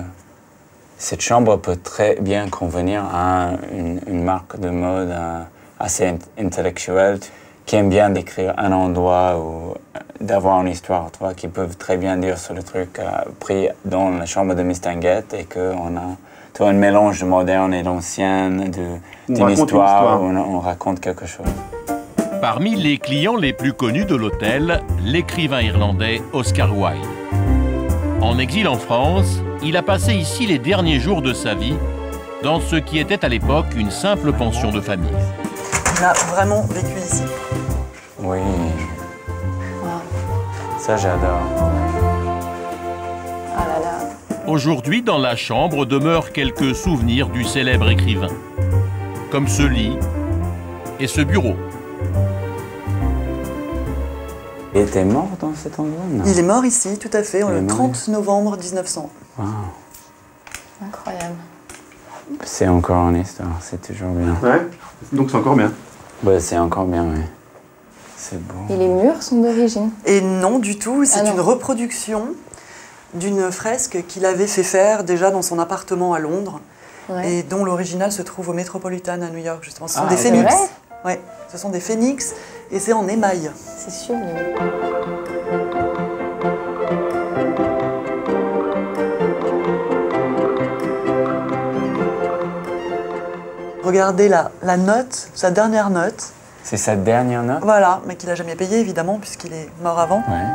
D: cette chambre peut très bien convenir à une marque de mode assez intellectuelle qui aime bien décrire un endroit ou d'avoir une histoire, tu vois, qui peuvent très bien dire sur le truc pris dans la chambre de Mistinguett et qu'on a un mélange de moderne et d'ancienne, d'une histoire où on raconte quelque chose.
A: Parmi les clients les plus connus de l'hôtel, l'écrivain irlandais Oscar Wilde. En exil en France, il a passé ici les derniers jours de sa vie, dans ce qui était à l'époque une simple pension de famille.
I: Il a vraiment vécu ici.
D: Oui. Ça, j'adore.
F: Ah là là.
A: Aujourd'hui, dans la chambre demeurent quelques souvenirs du célèbre écrivain, comme ce lit et ce bureau.
D: Il était mort dans cet endroit, non?
I: Il est mort ici, tout à fait, le 30 novembre 1900.
D: Wow.
F: Incroyable.
D: C'est encore en histoire, c'est toujours bien.
G: Ouais, donc c'est encore bien.
D: Ouais, c'est encore bien, oui. C'est beau.
F: Et les murs sont d'origine?
I: Et non, du tout, c'est une reproduction d'une fresque qu'il avait fait faire déjà dans son appartement à Londres, et dont l'original se trouve au Metropolitan à New York, justement. Ce sont des phénix. Ouais, ce sont des phénix, et c'est en émail.
F: C'est sublime.
I: Regardez la note, sa dernière note.
D: C'est sa dernière note?
I: Voilà, mais qu'il n'a jamais payé, évidemment, puisqu'il est mort avant.
D: Ouais.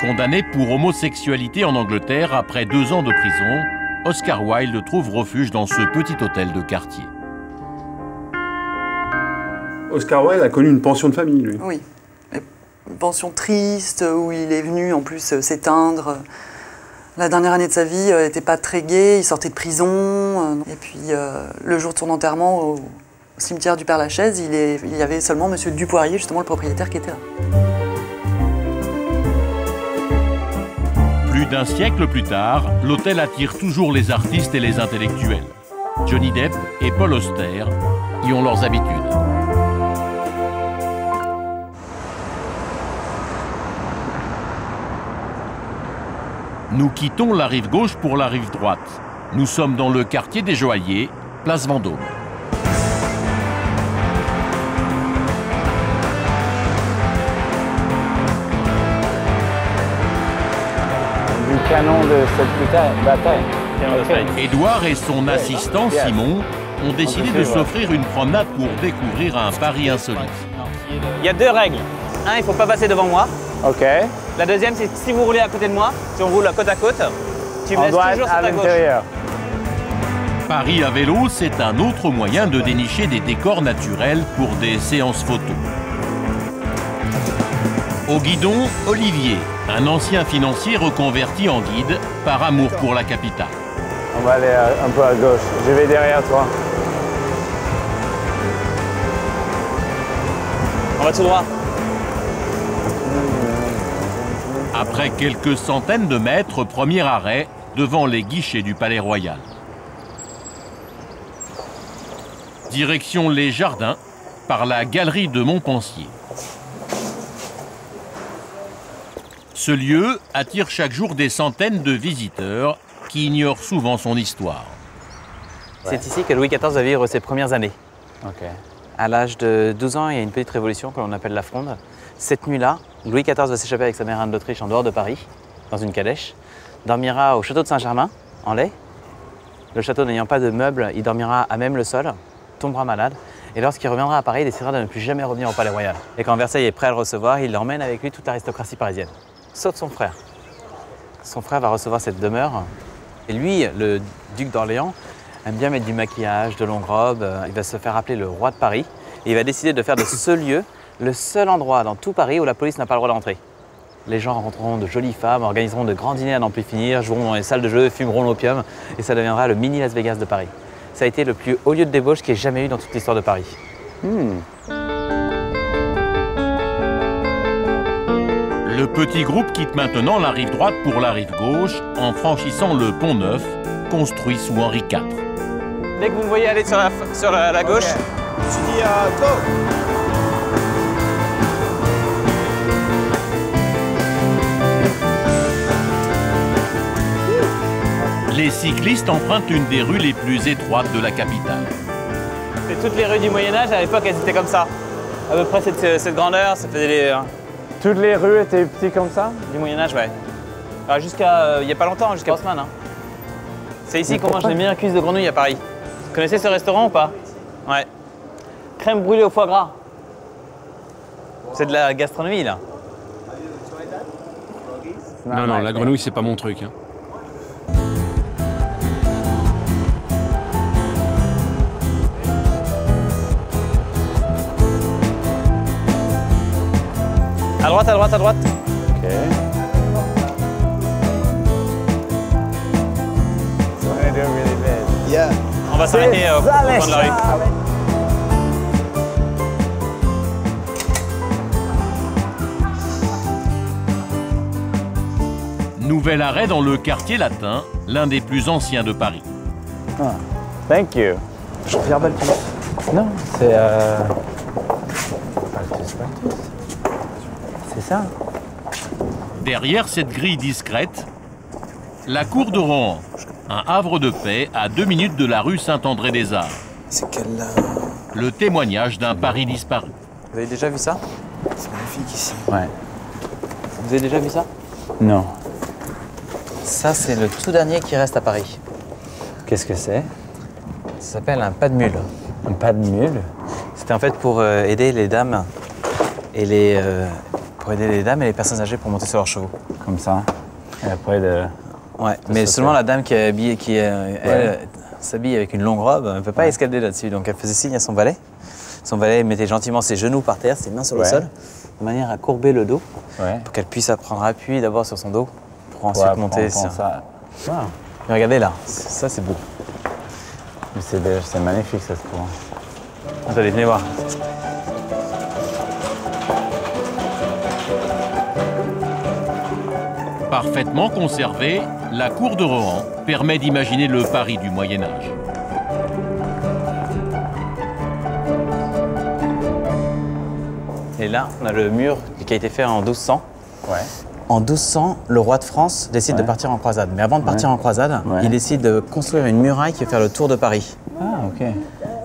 A: Condamné pour homosexualité en Angleterre après 2 ans de prison, Oscar Wilde trouve refuge dans ce petit hôtel de quartier.
G: Oscar Wilde a connu une pension de famille, lui.
I: Oui, une pension triste, où il est venu en plus s'éteindre. La dernière année de sa vie n'était pas très gaie, il sortait de prison. Et puis le jour de son enterrement au cimetière du Père-Lachaise, il y avait seulement Monsieur Dupoirier, justement le propriétaire, qui était là.
A: Plus d'un siècle plus tard, l'hôtel attire toujours les artistes et les intellectuels. Johnny Depp et Paul Auster y ont leurs habitudes. Nous quittons la rive gauche pour la rive droite. Nous sommes dans le quartier des Joailliers, place Vendôme.
D: Du canon de cette bataille. Okay.
A: Édouard et son assistant Simon ont décidé de s'offrir une promenade pour découvrir un Paris insolite.
J: Il y a 2 règles. Un, il ne faut pas passer devant moi.
D: Ok.
J: La deuxième, c'est si vous roulez à côté de moi, si on roule côte à côte, tu me laisses toujours sur ta gauche.
A: Paris à vélo, c'est un autre moyen de dénicher des décors naturels pour des séances photos. Au guidon, Olivier, un ancien financier reconverti en guide par amour pour la capitale.
D: On va aller un peu à gauche. Je vais derrière toi.
J: On va tout droit.
A: Après quelques centaines de mètres, premier arrêt devant les guichets du Palais Royal. Direction les Jardins par la galerie de Montpensier. Ce lieu attire chaque jour des centaines de visiteurs qui ignorent souvent son histoire.
J: C'est ici que Louis XIV va vivre ses premières années.
D: Ok.
J: À l'âge de 12 ans, il y a une petite révolution que l'on appelle la Fronde. Cette nuit-là, Louis XIV va s'échapper avec sa mère Anne d'Autriche en dehors de Paris, dans une calèche, dormira au château de Saint-Germain, en laye. Le château n'ayant pas de meubles, il dormira à même le sol, tombera malade, et lorsqu'il reviendra à Paris, il décidera de ne plus jamais revenir au Palais Royal. Et quand Versailles est prêt à le recevoir, il emmène avec lui toute l'aristocratie parisienne, sauf son frère. Son frère va recevoir cette demeure, et lui, le duc d'Orléans, aime bien mettre du maquillage, de longues robes, il va se faire appeler le roi de Paris, et il va décider de faire de ce lieu le seul endroit dans tout Paris où la police n'a pas le droit d'entrer. Les gens rencontreront de jolies femmes, organiseront de grands dîners à n'en plus finir, joueront dans les salles de jeu, fumeront l'opium, et ça deviendra le mini Las Vegas de Paris. Ça a été le plus haut lieu de débauche qu'il y ait jamais eu dans toute l'histoire de Paris.
A: Le petit groupe quitte maintenant la rive droite pour la rive gauche en franchissant le pont Neuf, construit sous Henri IV.
J: Dès que vous me voyez aller sur la gauche,
O: tu dis go.
A: Les cyclistes empruntent une des rues les plus étroites de la capitale.
J: c'est toutes les rues du Moyen-Âge, à l'époque, elles étaient comme ça. À peu près cette grandeur, ça faisait les...
D: Toutes les rues étaient petites comme ça?
J: Du Moyen-Âge, ouais. Alors jusqu'à il n'y a pas longtemps, jusqu'à Haussmann. Hein. C'est ici qu'on mange les meilleures cuisses de grenouille à Paris. Vous connaissez ce restaurant ou pas? Ouais. Crème brûlée au foie gras. C'est de la gastronomie, là.
G: Non, non, la grenouille, c'est pas mon truc. Hein.
J: À droite, à droite, à droite.
D: Ok.
J: Yeah. On va s'arrêter au coin de la rue.
A: Nouvel arrêt dans le quartier latin, l'un des plus anciens de Paris.
D: Ah, thank you.
J: Jean-Pierre Balthus.
D: Non, c'est c'est ça.
A: Derrière cette grille discrète, la cour de Rohan, un havre de paix à 2 minutes de la rue Saint-André-des-Arts.
M: C'est quelle...
A: Le témoignage d'un Paris disparu.
J: Vous avez déjà vu ça?
M: C'est magnifique ici.
D: Ouais.
J: Vous avez déjà vu ça?
D: Non.
J: Ça, c'est le tout dernier qui reste à Paris.
D: Qu'est-ce que c'est?
J: Ça s'appelle un pas de mule.
D: Un pas de mule?
J: C'était en fait pour aider les dames et les personnes âgées pour monter sur leurs chevaux.
D: Comme ça. Et après de...
J: Ouais, mais seulement la dame qui est habillée, elle s'habille avec une longue robe, elle ne peut pas escalader là-dessus. Donc elle faisait signe à son valet. Son valet mettait gentiment ses genoux par terre, ses mains sur le sol, de manière à courber le dos, pour qu'elle puisse prendre appui d'abord sur son dos, pour ensuite monter sur...
D: ça. Wow.
J: Mais regardez là, ça c'est beau.
D: C'est magnifique ça se trouve.
J: Attendez, venez voir.
A: Parfaitement conservée, la cour de Rohan permet d'imaginer le Paris du Moyen-Âge.
J: Et là, on a le mur qui a été fait en 1200.
D: Ouais.
J: En 1200, le roi de France décide de partir en croisade. Mais avant de partir en croisade, il décide de construire une muraille qui va faire le tour de Paris.
D: Ah, ok.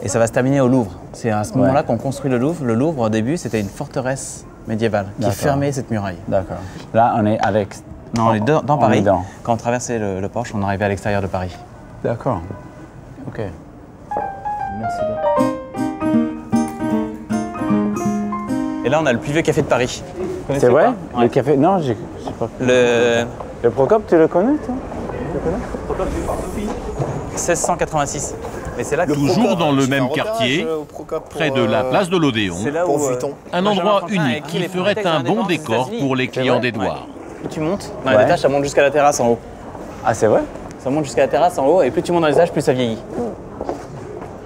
J: Et ça va se terminer au Louvre. C'est à ce moment-là qu'on construit le Louvre. Le Louvre, au début, c'était une forteresse médiévale qui fermait cette muraille.
D: D'accord. Là, on est à l'extérieur.
J: Non, on est dans Paris. Quand on traversait le Porche, on arrivait à l'extérieur de Paris.
D: D'accord. Ok. Merci.
J: Et là, on a le plus vieux café de Paris.
D: C'est vrai? Le café? Non, j'ai pas...
J: Le
D: Procope, tu le connais, toi?
J: 1686. Mais c'est là que
A: toujours dans le même quartier, près de la place de l'Odéon, un endroit unique qui ferait un bon décor pour les clients d'Edouard.
J: Plus tu montes dans les étages, ça monte jusqu'à la terrasse en haut.
D: Ah, c'est vrai?
J: Ça monte jusqu'à la terrasse en haut, et plus tu montes dans les étages, plus ça vieillit.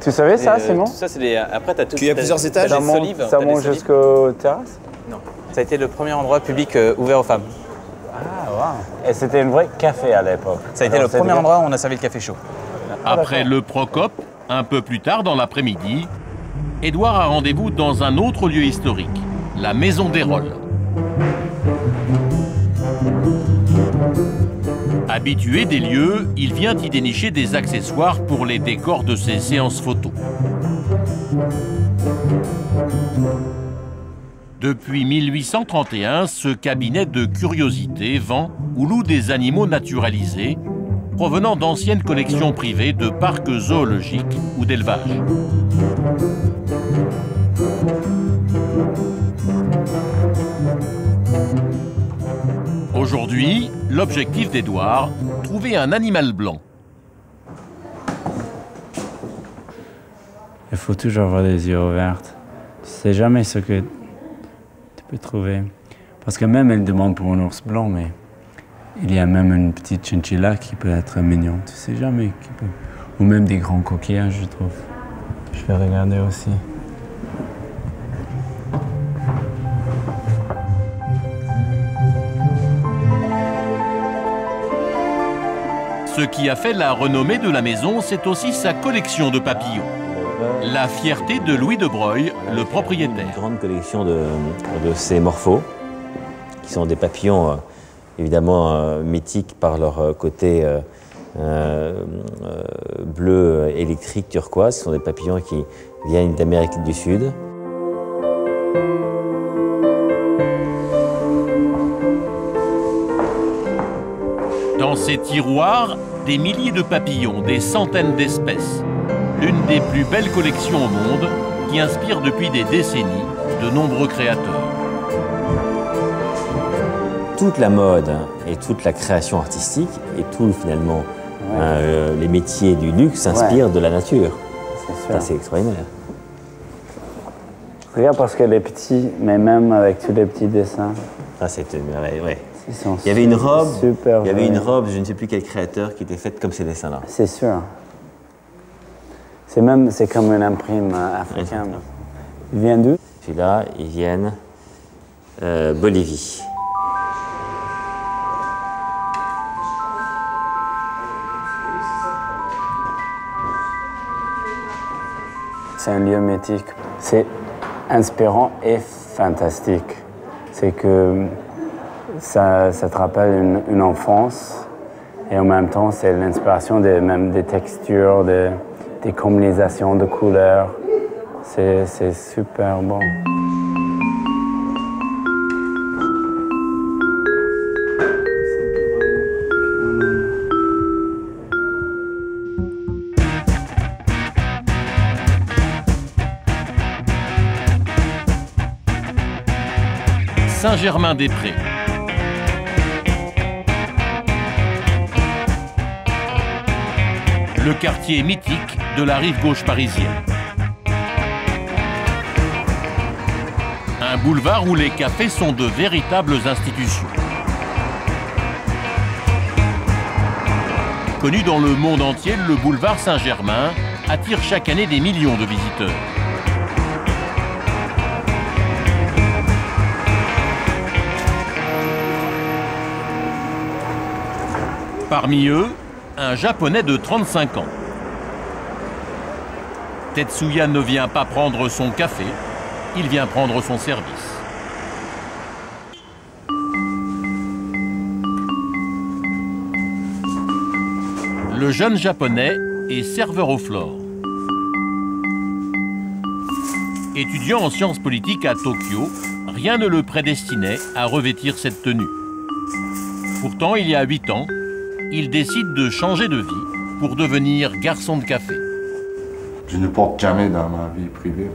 D: Tu savais ça, Simon?
J: Tout ça, c'est des... Après, tu as tout.
M: Il y a plusieurs étages.
D: Ça monte jusqu'aux terrasses?
J: Non. Ça a été le premier endroit public ouvert aux femmes.
D: Ah, waouh. Et c'était un vrai café à l'époque?
J: Ça a été le premier endroit où on a servi le café chaud.
A: Après le Procope, un peu plus tard dans l'après-midi, Édouard a rendez-vous dans un autre lieu historique, la Maison d'Hérold. Habitué des lieux, il vient y dénicher des accessoires pour les décors de ses séances photos. Depuis 1831, ce cabinet de curiosités vend ou loue des animaux naturalisés provenant d'anciennes collections privées de parcs zoologiques ou d'élevage. Aujourd'hui, l'objectif d'Édouard, trouver un animal blanc.
D: Il faut toujours avoir les yeux ouverts. Tu sais jamais ce que tu peux trouver. Parce que même elle demande pour un ours blanc, mais il y a même une petite chinchilla qui peut être mignonne. Tu sais jamais qui peut. Ou même des grands coquillages, je trouve. Je vais regarder aussi.
A: Ce qui a fait la renommée de la maison, c'est aussi sa collection de papillons. La fierté de Louis de Broglie, le propriétaire.
L: Une grande collection de ces morphos, qui sont des papillons évidemment mythiques par leur côté bleu électrique turquoise. Ce sont des papillons qui viennent d'Amérique du Sud.
A: Dans ces tiroirs, des milliers de papillons, des centaines d'espèces. L'une des plus belles collections au monde qui inspire depuis des décennies de nombreux créateurs.
L: Toute la mode et toute la création artistique et tout finalement les métiers du luxe s'inspirent de la nature. C'est assez extraordinaire.
D: Regarde parce qu'elle est petite, mais même avec tous les petits dessins.
L: Ah, c'est ouais. Il y avait une robe, je ne sais plus quel créateur, qui était faite comme ces dessins-là.
D: C'est sûr. C'est comme une imprime africaine. Ils viennent d'où?
L: Celui-là, ils viennent Bolivie.
D: C'est un lieu mythique. C'est inspirant et fantastique. C'est que ça te rappelle une enfance et en même temps c'est l'inspiration même des textures, des combinaisons de couleurs. C'est super bon.
A: Saint-Germain-des-Prés. Le quartier mythique de la rive gauche parisienne. Un boulevard où les cafés sont de véritables institutions. Connu dans le monde entier, le boulevard Saint-Germain attire chaque année des millions de visiteurs. Parmi eux, un Japonais de 35 ans. Tetsuya ne vient pas prendre son café, il vient prendre son service. Le jeune Japonais est serveur au Flore. Étudiant en sciences politiques à Tokyo, rien ne le prédestinait à revêtir cette tenue. Pourtant, il y a 8 ans, il décide de changer de vie pour devenir garçon de café.
N: Je ne porte jamais dans ma vie privée.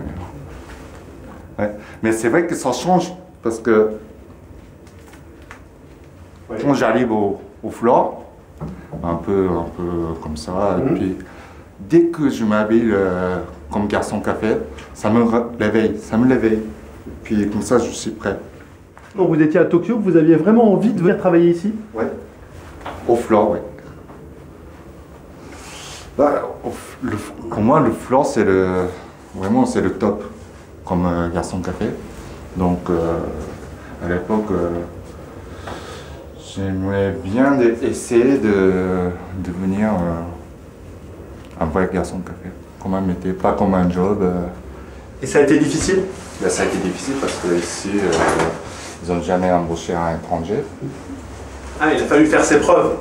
N: Mais c'est vrai que ça change parce que quand j'arrive au Flore, un peu comme ça. Et puis, dès que je m'habille comme garçon café, ça me réveille. Et puis comme ça, je suis prêt.
K: Donc vous étiez à Tokyo, vous aviez vraiment envie de venir travailler ici?
N: Oui. Au Flore, oui. Bah, pour moi, le Flore, c'est vraiment le top comme garçon café. Donc, à l'époque, j'aimerais bien essayer de devenir un vrai garçon de café, comme un métier, pas comme un job.
K: Et ça a été difficile?
N: Ben, ça a été difficile parce qu'ici, ils n'ont jamais embauché un étranger.
K: Ah, il a fallu faire ses preuves.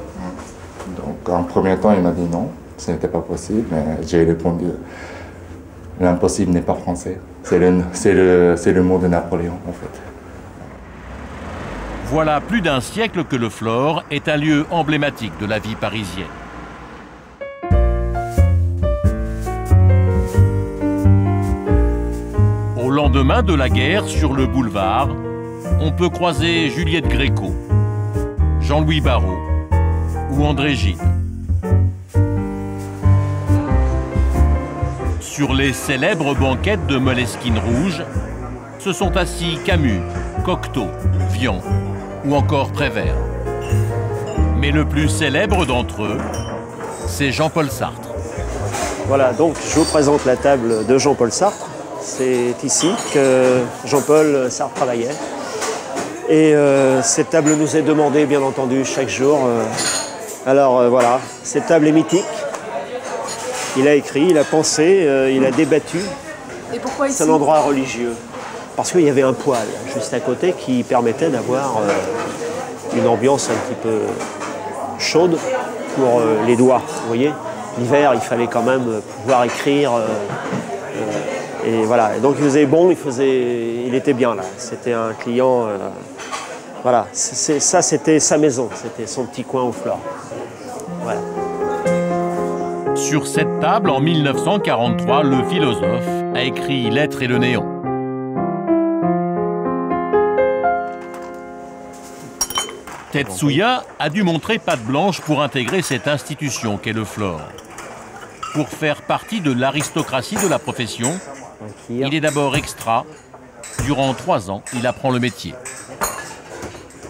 N: Donc, en premier temps, il m'a dit non, ce n'était pas possible, mais j'ai répondu l'impossible n'est pas français. C'est le mot de Napoléon, en fait.
A: Voilà plus d'un siècle que le Flore est un lieu emblématique de la vie parisienne. Au lendemain de la guerre, sur le boulevard, on peut croiser Juliette Gréco, Jean-Louis Barrault ou André Gide. Sur les célèbres banquettes de Moleskine rouge, se sont assis Camus, Cocteau, Vian ou encore Prévert. Mais le plus célèbre d'entre eux, c'est Jean-Paul Sartre.
P: Voilà, donc je vous présente la table de Jean-Paul Sartre. C'est ici que Jean-Paul Sartre travaillait. Et cette table nous est demandée, bien entendu, chaque jour. Alors voilà, cette table est mythique. Il a écrit, il a pensé, il a débattu.
C: Et pourquoi ici?
P: C'est un endroit religieux. Parce qu'il y avait un poêle juste à côté qui permettait d'avoir une ambiance un petit peu chaude pour les doigts. Vous voyez, l'hiver, il fallait quand même pouvoir écrire. Et voilà. Et donc il faisait bon, il était bien là. C'était un client. Voilà. Ça, c'était sa maison. C'était son petit coin au Flore. Voilà.
A: Sur cette table, en 1943, le philosophe a écrit L'être et le néant. Tetsuya a dû montrer patte blanche pour intégrer cette institution qu'est le Flore. Pour faire partie de l'aristocratie de la profession, il est d'abord extra. Durant 3 ans, il apprend le métier.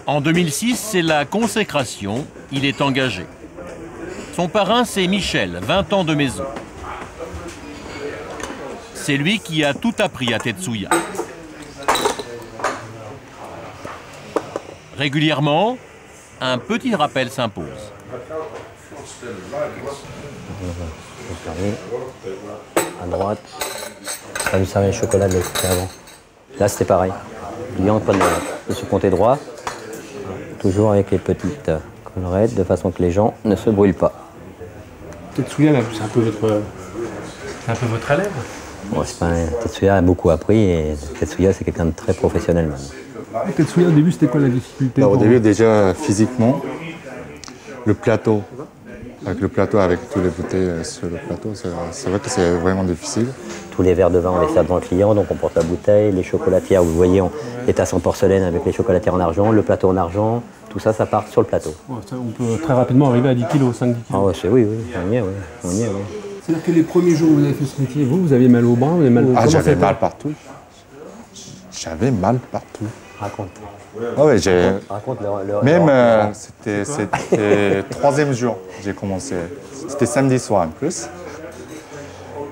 A: En 2006, c'est la consécration. Il est engagé. Son parrain, c'est Michel, 20 ans de maison. C'est lui qui a tout appris à Tetsuya. Régulièrement, un petit rappel s'impose.
Q: À droite, pas vu servir le chocolat de l'autre avant. Là, c'était pareil. Client de se compter droit, toujours avec les petites collerettes, de façon que les gens ne se brûlent pas.
K: Tetsuya, c'est un peu votre élève.
Q: Bon, Tetsuya a beaucoup appris et Tetsuya, c'est quelqu'un de très professionnel maintenant.
K: Tetsuya, au début, c'était quoi la difficulté?
N: Au début, déjà, physiquement, le plateau. Avec tous les bouteilles sur le plateau, c'est vrai que c'est vraiment difficile.
Q: Tous les verres de vin, on les sert devant le client, donc on porte la bouteille, les chocolatières, vous voyez, les tasses en porcelaine avec les chocolatières en argent, le plateau en argent, tout ça, ça part sur le plateau.
K: Ouais, ça, on peut très rapidement arriver à 10 kilos, 5-10 kilos.
Q: Ah ouais, oui, on y est, oui.
K: C'est-à-dire que les premiers jours où vous avez fait ce métier, vous aviez mal au bras, vous avez mal au...
N: Ah, j'avais mal partout. J'avais mal partout.
Q: Raconte.
N: Ah ouais,
Q: Raconte
N: même c'était 3e jour j'ai commencé. C'était samedi soir en plus.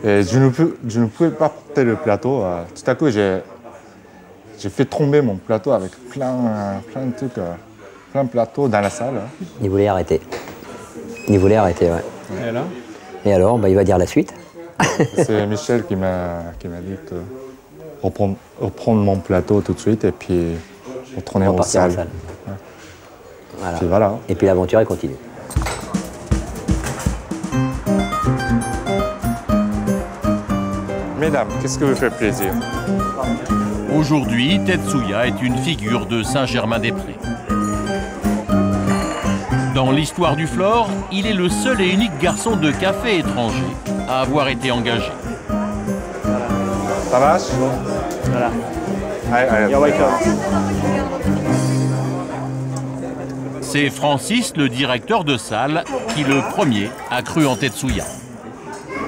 N: Et je ne pouvais pas porter le plateau. Tout à coup, j'ai fait tomber mon plateau avec plein de trucs, plein de plateaux dans la salle.
Q: Il voulait arrêter. Ouais. Et alors il va dire la suite.
N: C'est Michel qui m'a dit que reprendre mon plateau tout de suite et puis retourner en salle. Ouais.
Q: Voilà.
N: Puis voilà.
Q: Et puis l'aventure, elle continue.
N: Mesdames, qu'est-ce que vous fait plaisir?
A: Aujourd'hui, Tetsuya est une figure de Saint-Germain-des-Prés. Dans l'histoire du Flore, il est le seul et unique garçon de café étranger à avoir été engagé.
N: Ça marche?
P: Voilà.
N: Allez.
P: You're welcome.
A: C'est Francis, le directeur de salle, qui le premier a cru en Tetsuya.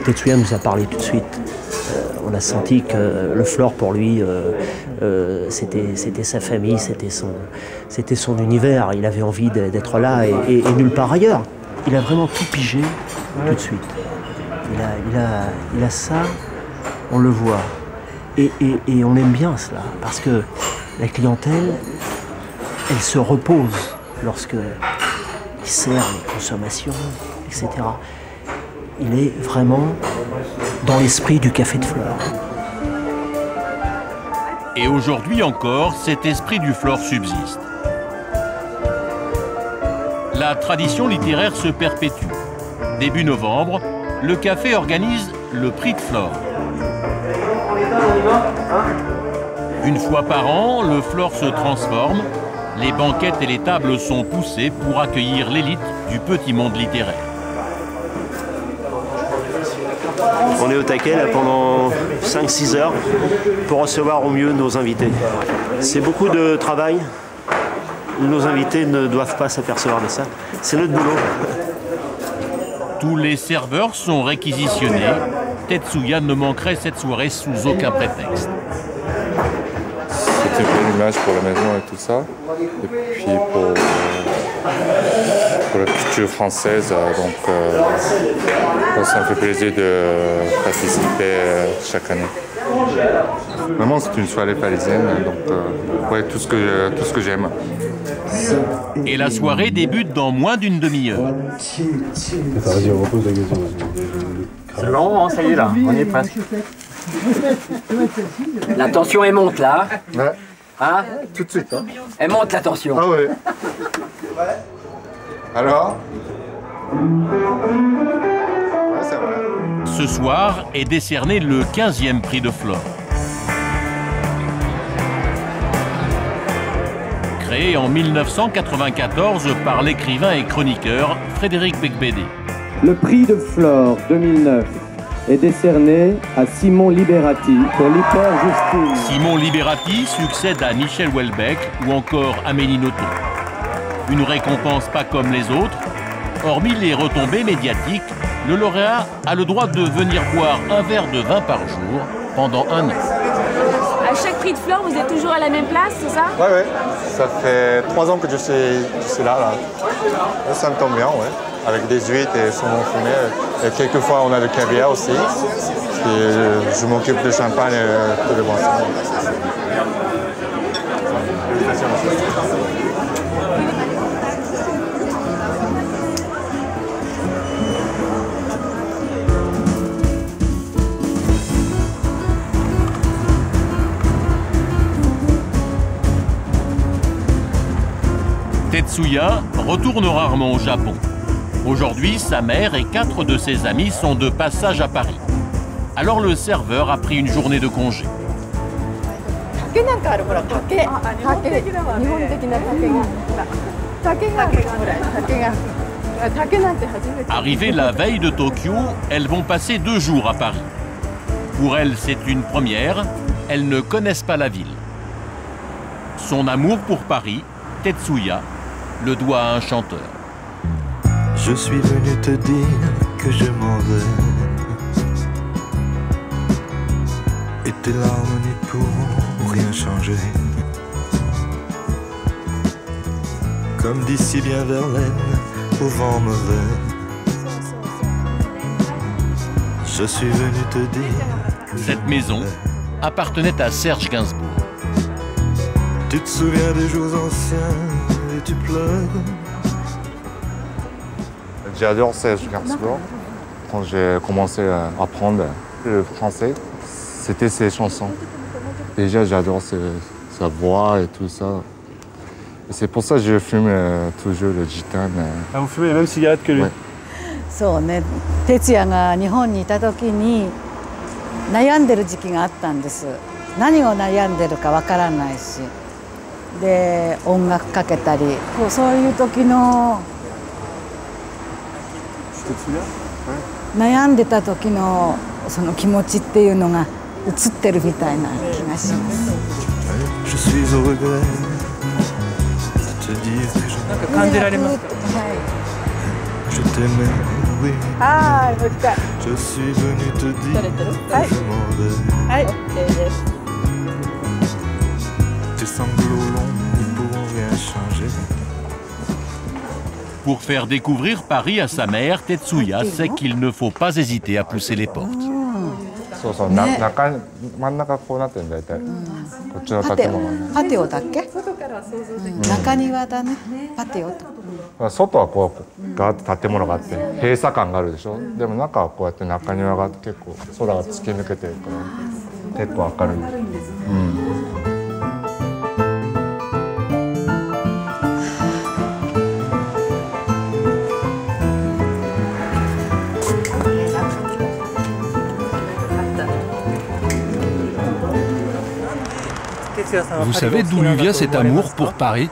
P: Tetsuya nous a parlé tout de suite. On a senti que le Flore, pour lui, c'était sa famille, c'était son univers. Il avait envie d'être là et nulle part ailleurs. Il a vraiment tout pigé tout de suite. Il a ça, on le voit. Et on aime bien cela, parce que la clientèle, elle se repose lorsque il sert les consommations, etc. Il est vraiment dans l'esprit du café de Flore.
A: Et aujourd'hui encore, cet esprit du Flore subsiste. La tradition littéraire se perpétue. Début novembre, le café organise le prix de Flore. Une fois par an, le Flore se transforme. Les banquettes et les tables sont poussées pour accueillir l'élite du petit monde littéraire.
P: On est au taquet là, pendant 5-6 heures pour recevoir au mieux nos invités. C'est beaucoup de travail. Nos invités ne doivent pas s'apercevoir de ça. C'est notre boulot.
A: Tous les serveurs sont réquisitionnés. Tetsuya ne manquerait cette soirée sous aucun prétexte.
N: C'est une bonne image pour la maison et tout ça. Et puis pour la culture française, donc ça me fait plaisir de participer chaque année. Vraiment, c'est une soirée parisienne, donc ouais, tout ce que j'aime.
A: Et la soirée débute dans moins d'une demi-heure.
K: Vas-y, on repose la question.
R: C'est bon, ça y est là, on y est presque. La tension, elle monte là.
N: Ouais.
R: Hein?
N: Tout de suite. Hein.
R: Elle monte la tension.
N: Ah ouais. Alors? Ouais, c'est vrai.
A: Ce soir est décerné le 15e prix de Flore. Créé en 1994 par l'écrivain et chroniqueur Frédéric Becbédé.
T: Le prix de Flore 2009 est décerné à Simon Liberati pour l'Hyper-Justine.
A: Simon Liberati succède à Michel Houellebecq ou encore Amélie Nothomb. Une récompense pas comme les autres. Hormis les retombées médiatiques, le lauréat a le droit de venir boire un verre de vin par jour pendant 1 an.
S: À chaque prix de Flore, vous êtes toujours à la même place, c'est ça?
N: Ouais, ouais. Ça fait 3 ans que je suis là. Ça me tombe bien, ouais. Avec des huîtres et saumon fumé. Et quelquefois, on a le caviar aussi. Et je m'occupe de champagne et de les boissons.
A: Tetsuya retourne rarement au Japon. Aujourd'hui, sa mère et 4 de ses amis sont de passage à Paris. Alors le serveur a pris une journée de congé. Arrivées la veille de Tokyo, elles vont passer 2 jours à Paris. Pour elles, c'est une première. Elles ne connaissent pas la ville. Son amour pour Paris, Tetsuya, le doit à un chanteur.
W: Je suis venu te dire que je m'en vais. Et tes larmes n'y pourront rien changer. Comme d'ici bien Verlaine, au vent mauvais. Je suis venu te dire que
A: cette maison appartenait à Serge Gainsbourg.
W: Tu te souviens des jours anciens et tu pleures.
N: J'adore Serge Gainsbourg. Quand j'ai commencé à apprendre le français, c'était ses chansons. Déjà, j'adore sa voix et tout ça. Et c'est pour ça que je fume toujours le gitane.
G: Ah, vous fumez les mêmes cigarettes que lui?
N: Ouais.
X: そうね、哲也が日本にいた時に悩んでる時期があったんです。何を悩んでるかわからないし、で音楽かけたり、そういう時の悩んでた時のその気持ちっていうのが映ってるみたいな気がします。
W: Je suis au regret de te dire que je t'aimais, oui. Je suis venu te dire que je m'en vais. Tes sanglots longs ne pourront rien changer.
A: Pour faire découvrir Paris à sa mère, Tetsuya sait qu'il ne faut pas hésiter à pousser les portes.
N: そうそう、真ん中こうなってるんだいたい。こっちの建物。
X: パテオだっけ？中庭だね。パテオと。
N: 外はこうガーッと建物があって閉鎖感があるでしょ。でも中はこうやって中庭があって結構空が突き抜けてるから結構明るい。
G: Vous savez d'où lui vient cet amour pour Paris?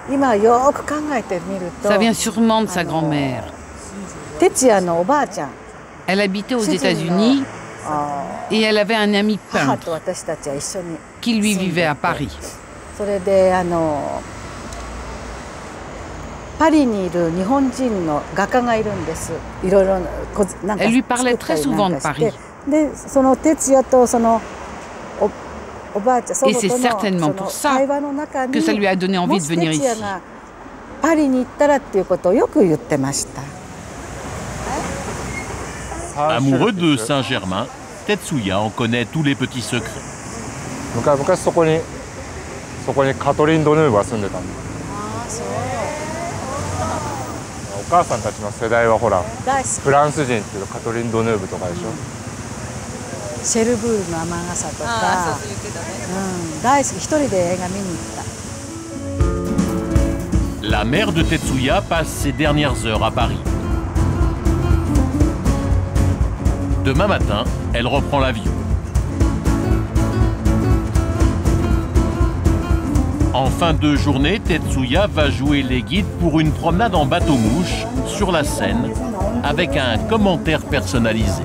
X: Ça vient sûrement de sa grand-mère.
B: Elle habitait aux États-Unis et elle avait un ami peintre qui lui vivait à Paris. Elle lui parlait très souvent de Paris. Et c'est certainement pour ça que ça lui a donné envie de venir ici.
A: Amoureux de Saint-Germain, Tetsuya en connaît tous les petits secrets.
N: 昔そこにカトリン・ドヌーブが住んでたんだ。お母さんたちの世代はほらフランス人っていうとカトリン・ドヌーブとかでしょ。
X: シェルブールの雨傘とか、大好き、一人で映画見に行った。
A: La mère de Tetsuya passe ses dernières heures à Paris. Demain matin, elle reprend l'avion. En fin de journée, Tetsuya va jouer les guides pour une promenade en bateau-mouche sur la Seine avec un commentaire personnalisé.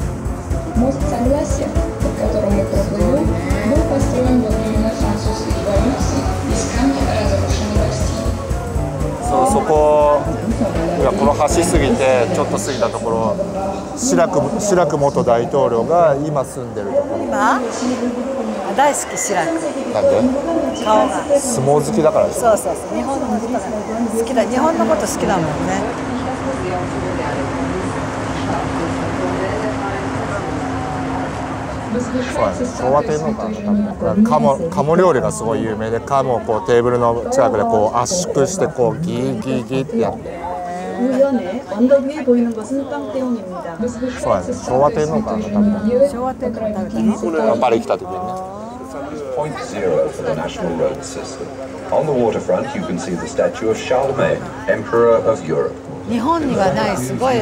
E: Point zero for the national road system. On the waterfront, you can see the statue of Charlemagne, Emperor of Europe.
X: 日本にはないすごい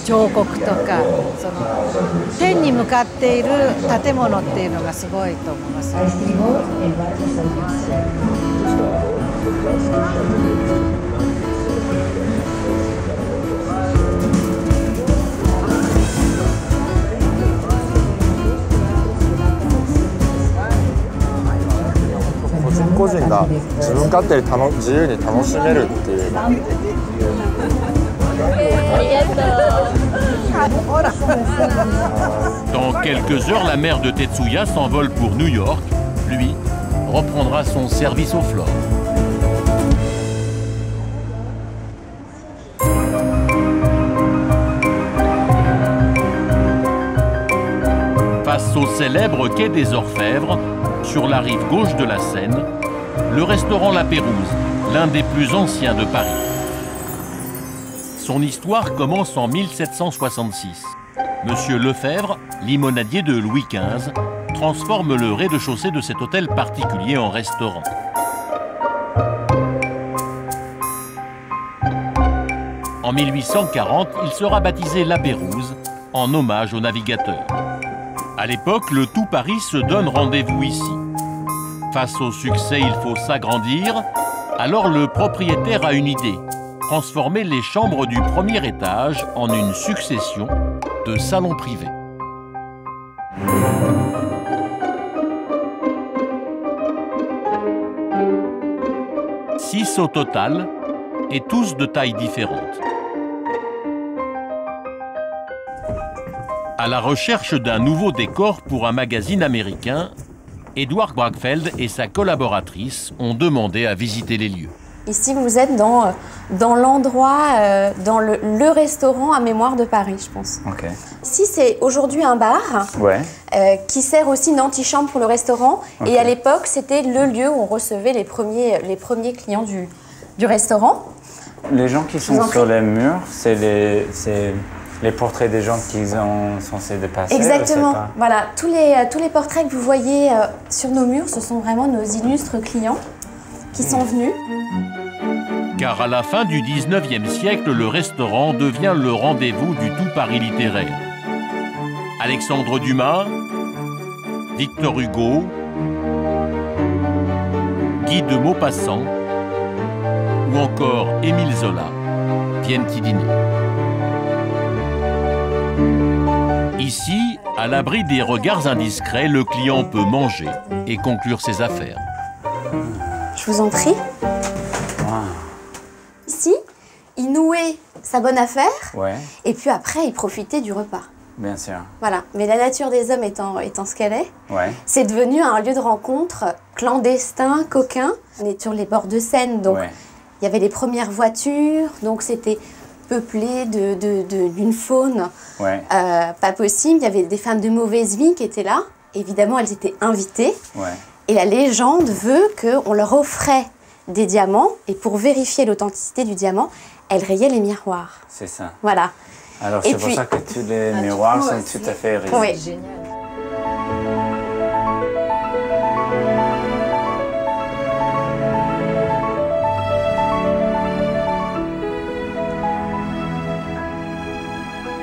X: 彫刻とか天に向かっている建物っていうのがすごいと思います。
N: 個人が自分勝手に自由に楽しめるっていう。
A: Dans quelques heures, la mère de Tetsuya s'envole pour New York. Lui reprendra son service au Flore. Face au célèbre quai des Orfèvres, sur la rive gauche de la Seine, le restaurant La Pérouse, l'un des plus anciens de Paris. Son histoire commence en 1766. Monsieur Lefebvre, limonadier de Louis XV, transforme le rez-de-chaussée de cet hôtel particulier en restaurant. En 1840, il sera baptisé La Pérouse, en hommage aux navigateurs. À l'époque, le tout Paris se donne rendez-vous ici. Face au succès, il faut s'agrandir. Alors le propriétaire a une idée, transformer les chambres du premier étage en une succession de salons privés. Six au total, et tous de tailles différentes. À la recherche d'un nouveau décor pour un magazine américain, Edward Bragfeld et sa collaboratrice ont demandé à visiter les lieux.
F: Ici, vous êtes dans l'endroit, dans le restaurant à mémoire de Paris, je pense.
D: Okay.
F: Ici, c'est aujourd'hui un bar qui sert aussi d'antichambre pour le restaurant. Okay. Et à l'époque, c'était le lieu où on recevait les premiers clients du restaurant.
D: Les gens qui sont sur les murs, c'est les portraits des gens qui sont censés de passer.
F: Exactement. Voilà, tous les portraits que vous voyez sur nos murs, ce sont vraiment nos illustres clients qui sont venus.
A: Car à la fin du 19e siècle, le restaurant devient le rendez-vous du tout Paris littéraire. Alexandre Dumas, Victor Hugo, Guy de Maupassant ou encore Émile Zola viennent y dîner. Ici, à l'abri des regards indiscrets, le client peut manger et conclure ses affaires.
F: Je vous en prie. Ici, il nouait sa bonne affaire et puis après, il profitait du repas.
D: Bien sûr.
F: Voilà. Mais la nature des hommes étant ce qu'elle est, c'est devenu un lieu de rencontre clandestin, coquin. On est sur les bords de Seine, donc il y avait les premières voitures, donc c'était peuplé d'une faune pas possible. Il y avait des femmes de mauvaise vie qui étaient là. Évidemment, elles étaient invitées. Et la légende veut qu'on leur offrait des diamants, et pour vérifier l'authenticité du diamant, elles rayaient les miroirs.
D: C'est ça.
F: Voilà.
D: Alors c'est pour ça que tous les miroirs sont tout à fait rayés.
F: Oui.
D: Génial.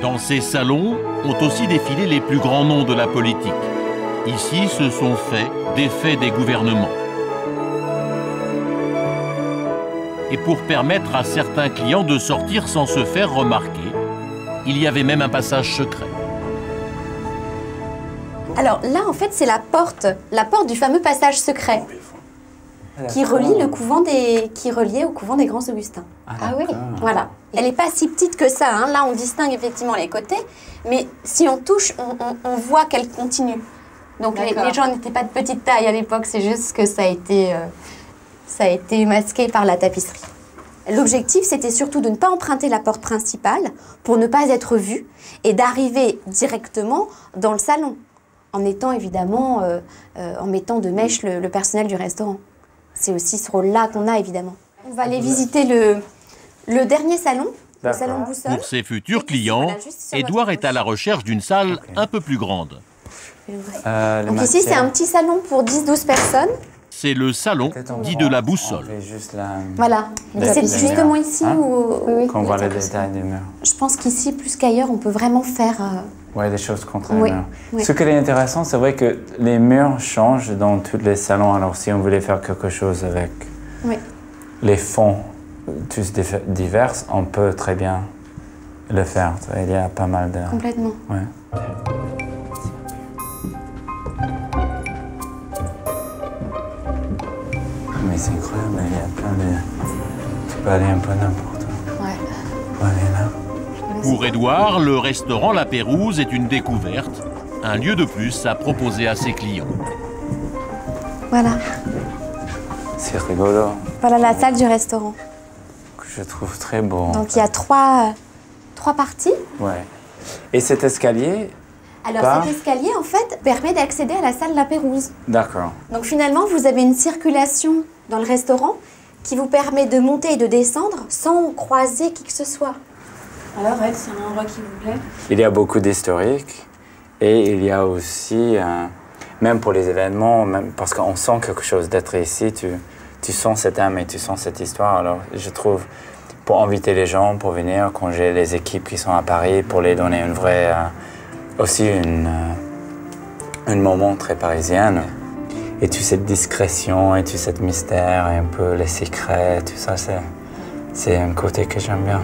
A: Dans ces salons ont aussi défilé les plus grands noms de la politique. Ici, ce sont faits des faits des gouvernements. Et pour permettre à certains clients de sortir sans se faire remarquer, il y avait même un passage secret.
F: Alors là, en fait, c'est la porte du fameux passage secret qui relie le couvent qui reliait au couvent des Grands Augustins. Ah oui. Voilà. Elle n'est pas si petite que ça. Hein. Là, on distingue effectivement les côtés, mais si on touche, on voit qu'elle continue. Donc les gens n'étaient pas de petite taille à l'époque, c'est juste que ça a été masqué par la tapisserie. L'objectif, c'était surtout de ne pas emprunter la porte principale pour ne pas être vu et d'arriver directement dans le salon, en étant évidemment, en mettant de mèche le personnel du restaurant. C'est aussi ce rôle-là qu'on a, évidemment. On va aller visiter le dernier salon, le salon Boussole.
A: Pour ses futurs clients, Édouard est à la recherche d'une salle un peu plus grande.
F: Donc ici, c'est un petit salon pour 10-12 personnes.
A: C'est le salon dit de la Boussole.
F: Voilà. C'est justement ici où...
D: Qu'on voit les détails des murs.
F: Je pense qu'ici, plus qu'ailleurs, on peut vraiment faire...
D: Oui, des choses contre les murs. Ce qui est intéressant, c'est vrai que les murs changent dans tous les salons. Alors si on voulait faire quelque chose avec les fonds tous divers, on peut très bien le faire. Il y a pas mal de...
F: Complètement.
D: Ouais. Mais c'est incroyable, il y a plein de... Tu peux aller un peu n'importe où.
F: Ouais.
D: On peut aller là.
A: Pour Édouard, le restaurant La Pérouse est une découverte, un lieu de plus à proposer à ses clients.
F: Voilà.
D: C'est rigolo.
F: Voilà la salle du restaurant.
D: Que je trouve très beau.
F: Donc il y a trois parties.
D: Ouais. Et cet escalier...
F: Alors cet escalier, en fait, permet d'accéder à la salle La Pérouse.
D: D'accord.
F: Donc finalement, vous avez une circulation dans le restaurant qui vous permet de monter et de descendre sans croiser qui que ce soit. Alors, c'est un endroit qui vous plaît? Il
D: y a beaucoup d'historique et il y a aussi, même pour les événements, même parce qu'on sent quelque chose d'être ici, tu sens cette âme et tu sens cette histoire. Alors je trouve, pour inviter les gens, pour venir, quand j'ai les équipes qui sont à Paris, pour les donner une vraie... aussi un moment très parisien. Et tu cette discrétion, et tu cette mystère, et un peu les secrets, tout ça, c'est un côté que j'aime bien.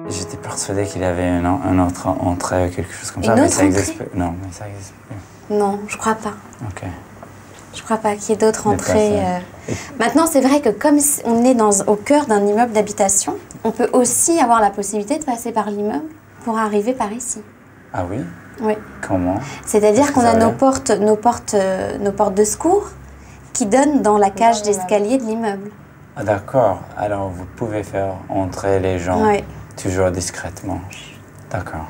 D: J'étais persuadé qu'il y avait un autre entrée, quelque chose comme ça, mais ça existe plus. Non, mais ça existe plus.
F: Non, je crois pas.
D: Ok.
F: Je crois pas qu'il y ait d'autres entrées. Maintenant, c'est vrai que comme on est au cœur d'un immeuble d'habitation, on peut aussi avoir la possibilité de passer par l'immeuble pour arriver par ici.
D: Ah oui?
F: Oui.
D: Comment?
F: C'est-à-dire qu'on a nos portes de secours qui donnent dans la cage d'escalier de l'immeuble.
D: Ah, d'accord. Alors vous pouvez faire entrer les gens toujours discrètement. D'accord.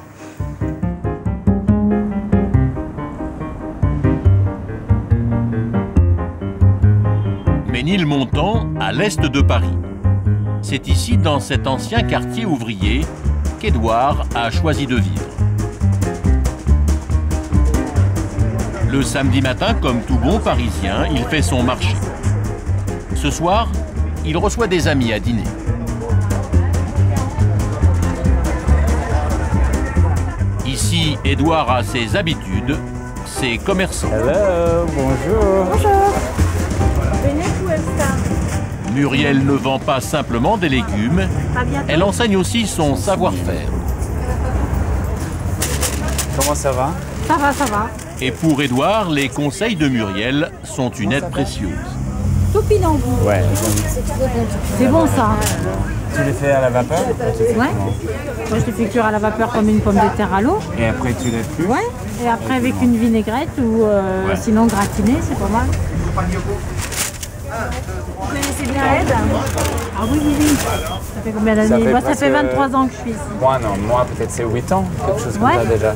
A: Ménilmontant, à l'est de Paris. C'est ici, dans cet ancien quartier ouvrier, qu'Édouard a choisi de vivre. Le samedi matin, comme tout bon Parisien, il fait son marché. Ce soir, il reçoit des amis à dîner. Ici, Édouard a ses habitudes, ses commerçants.
D: Hello, bonjour.
C: Bonjour.
A: Muriel ne vend pas simplement des légumes, elle enseigne aussi son savoir-faire.
D: Comment ça va?
C: Ça va, ça va.
A: Et pour Édouard, les conseils de Muriel sont une aide précieuse.
X: Topinambour.
D: Ouais.
X: C'est bon ça.
D: Tu les fais à la vapeur?
X: Ouais. Moi je les fais cuire à la vapeur comme une pomme de terre à l'eau.
D: Et après tu les fous?
X: Ouais. Et après avec une vinaigrette ou sinon gratiné, c'est pas mal. Vous connaissez bien Ed? Ah oui, oui, oui. Ça fait combien d'années? Moi ça fait 23 ans que je suis ici.
D: Moi non, moi peut-être c'est 8 ans, quelque chose comme ça déjà.
X: Ouais.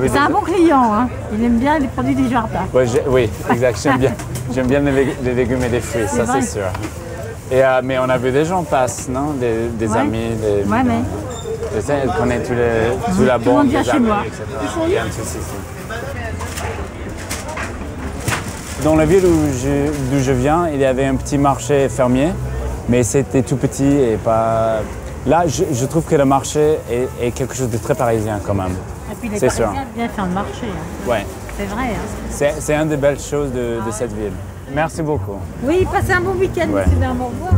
X: C'est un bon client, hein. Il aime bien les produits du jardin.
D: Ouais, oui, exact, j'aime bien les légumes et les fruits, ça c'est sûr. Et, mais on a vu des gens passer, non? Des amis, des...
X: Ouais, mais...
D: Je sais, elle connaît tout la bande, des amis, etc. Il y a un souci ici. Dans la ville d'où je viens, il y avait un petit marché fermier, mais c'était tout petit et pas... Là, je trouve que le marché est quelque chose de très parisien quand même.
X: Et puis les Parisiens aiment bien faire le marché. Hein.
D: Ouais.
X: C'est vrai. Hein.
D: C'est une des belles choses de cette ville. Merci beaucoup.
X: Oui, passez un bon week-end, monsieur Bernard. Au revoir.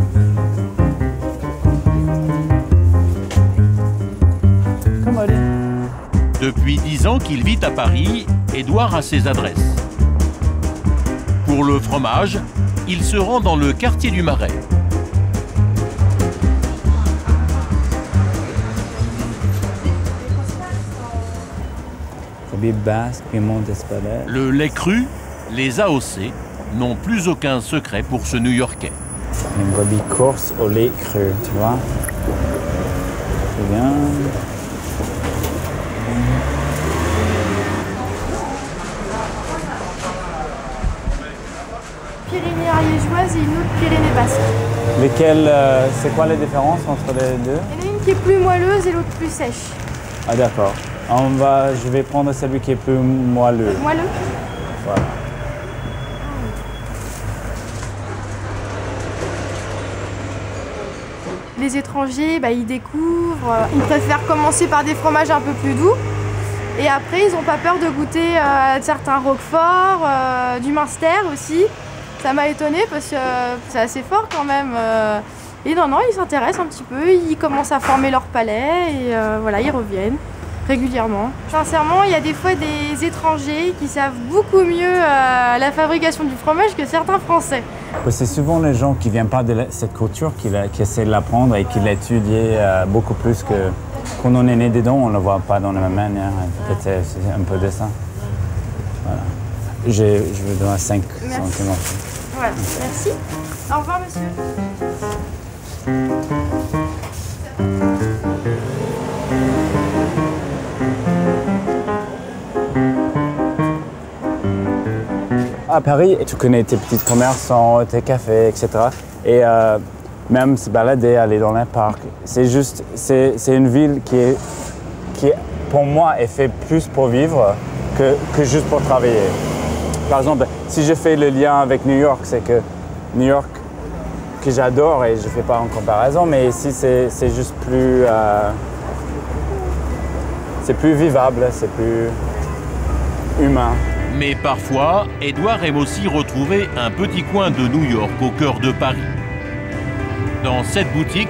A: Depuis 10 ans qu'il vit à Paris, Édouard a ses adresses. Pour le fromage, il se rend dans le quartier du Marais. Le lait cru, les AOC, n'ont plus aucun secret pour ce New-Yorkais.
D: Une brebis corse au lait cru, tu vois. C'est bien.
C: Pyrénées ariégeoises et une autre Pyrénées basque.
D: Lesquelles, c'est quoi les différences entre les deux?
C: Il y en a une qui est plus moelleuse et l'autre plus sèche.
D: Ah d'accord. Je vais prendre celui qui est plus moelleux.
C: Moelleux?
D: Voilà.
C: Les étrangers, ils découvrent. Ils préfèrent commencer par des fromages un peu plus doux. Et après, ils n'ont pas peur de goûter certains roquefort, du Munster aussi. Ça m'a étonnée parce que c'est assez fort quand même. Et non, ils s'intéressent un petit peu, ils commencent à former leur palais et voilà, ils reviennent régulièrement. Sincèrement, il y a des fois des étrangers qui savent beaucoup mieux la fabrication du fromage que certains Français.
D: C'est souvent les gens qui ne viennent pas de cette culture qui essaient de l'apprendre et qui l'étudient beaucoup plus que quand on est né dedans, on ne le voit pas dans la même manière. Peut-être c'est un peu de ça. Voilà. Je vous donne 5 centimes.
C: Voilà, merci. Au revoir, monsieur.
D: À Paris, tu connais tes petits commerçants, tes cafés, etc. Et même se balader, aller dans les parcs. C'est une ville qui, pour moi, est faite plus pour vivre que juste pour travailler. Par exemple, si je fais le lien avec New York, c'est que New York, que j'adore et je ne fais pas en comparaison, mais ici c'est juste plus... c'est plus vivable, c'est plus humain.
A: Mais parfois, Édouard aime aussi retrouver un petit coin de New York au cœur de Paris. Dans cette boutique,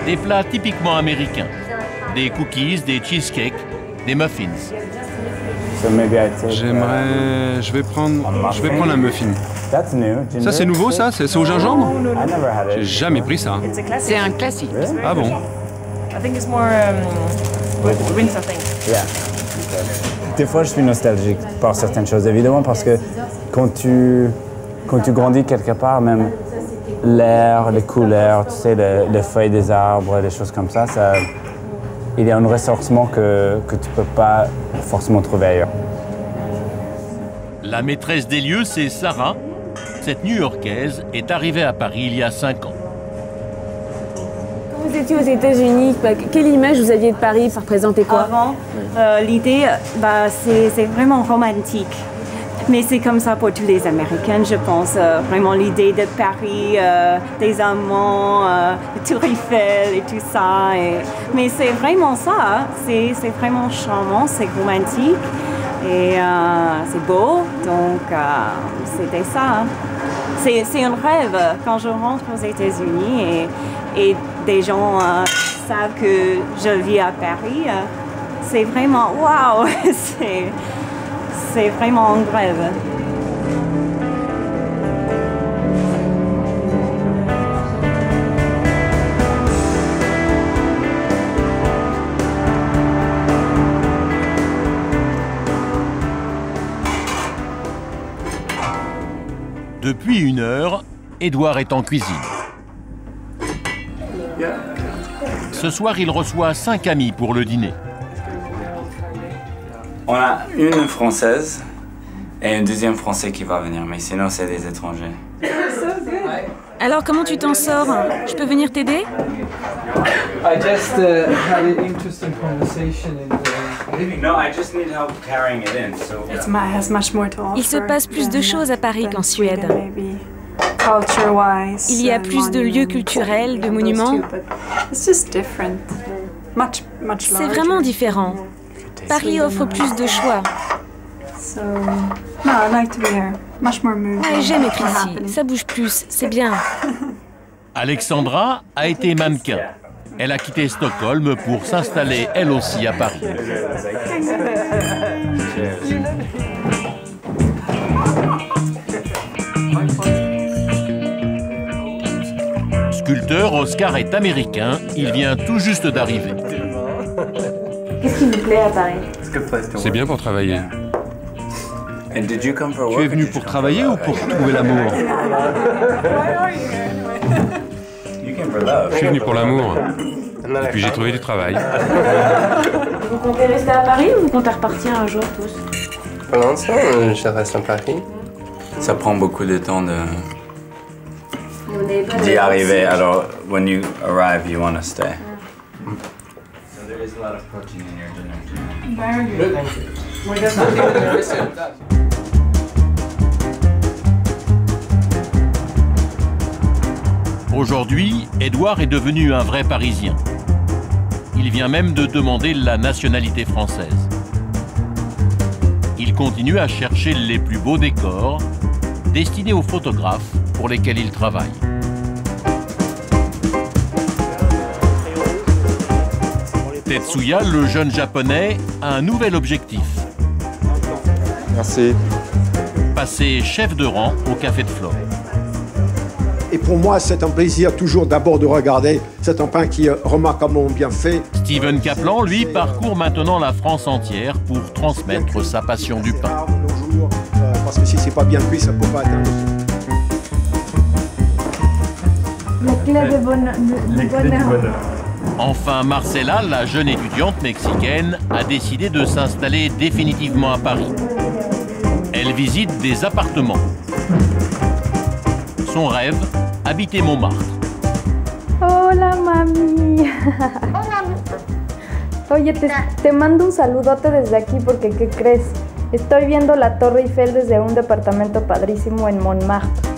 A: des plats typiquement américains. Des cookies, des cheesecakes, des muffins.
G: Je vais prendre un muffin. Ça c'est nouveau ça? C'est au gingembre? J'ai jamais pris ça.
B: C'est un classique.
G: Ah bon?
D: Des fois je suis nostalgique par certaines choses, évidemment, parce que quand tu grandis quelque part, même l'air, les couleurs, tu sais, les feuilles des arbres, les choses comme ça, il y a un ressortissement que tu ne peux pas forcément trouver ailleurs.
A: La maîtresse des lieux, c'est Sarah. Cette New-Yorkaise est arrivée à Paris il y a 5 ans.
H: Quand vous étiez aux États-Unis, quelle image vous aviez de Paris? Ça représentait quoi?
I: Avant, l'idée, c'est vraiment romantique. Mais c'est comme ça pour tous les Américains, je pense. Vraiment l'idée de Paris, des amants, de Tour Eiffel et tout ça. Mais c'est vraiment ça. C'est vraiment charmant, c'est romantique et c'est beau. Donc c'était ça. C'est un rêve quand je rentre aux États-Unis et des gens savent que je vis à Paris. C'est vraiment waouh. C'est vraiment un rêve.
A: Depuis 1 heure, Édouard est en cuisine. Ce soir, il reçoit 5 amis pour le dîner.
D: On a une Française et un deuxième Français qui va venir, mais sinon c'est des étrangers.
S: Alors comment tu t'en sors? Je peux venir t'aider?
W: I just had an interesting conversation in
D: No, I just need help carrying it in. So
S: Il se passe plus de choses à Paris qu'en Suède. Il y a plus de lieux culturels, de monuments. C'est vraiment différent. Paris offre plus de choix. Ouais, j'aime être ici. Ça bouge plus, c'est bien.
A: Alexandra a été mannequin. Elle a quitté Stockholm pour s'installer elle aussi à Paris. Sculpteur, Oscar est américain. Il vient tout juste d'arriver.
H: Qu'est-ce qui vous plaît à Paris?
G: C'est bien pour travailler. Tu es venu pour travailler ou pour trouver l'amour? Je suis venu pour l'amour. Et puis j'ai trouvé du travail.
H: Vous comptez rester à Paris ou vous comptez repartir un jour tous?
U: Pour l'instant, je reste à Paris.
D: Ça prend beaucoup de temps d'y arriver. Alors, when you arrive, you want to stay. So there is a lot of protein in your dinner too.
H: Very good. Thank you.
A: Aujourd'hui, Édouard est devenu un vrai Parisien. Il vient même de demander la nationalité française. Il continue à chercher les plus beaux décors destinés aux photographes pour lesquels il travaille. Tetsuya, le jeune japonais, a un nouvel objectif.
N: Merci.
A: Passer chef de rang au Café de Flore.
V: Et pour moi, c'est un plaisir toujours d'abord de regarder. C'est un pain qui est remarquablement bien fait.
A: Steven Kaplan, lui, parcourt maintenant la France entière pour transmettre sa passion du pain.
V: Parce que si c'est pas bien cuit, ça ne peut pas être un...
C: La clé du bonheur.
A: Enfin, Marcela, la jeune étudiante mexicaine, a décidé de s'installer définitivement à Paris. Elle visite des appartements. Son rêve, habiter Montmartre.
C: Hola, mami. Oye, te mando un saludote desde aquí porque, ¿qué crees? Estoy viendo la Torre Eiffel desde un departamento padrísimo en Montmartre.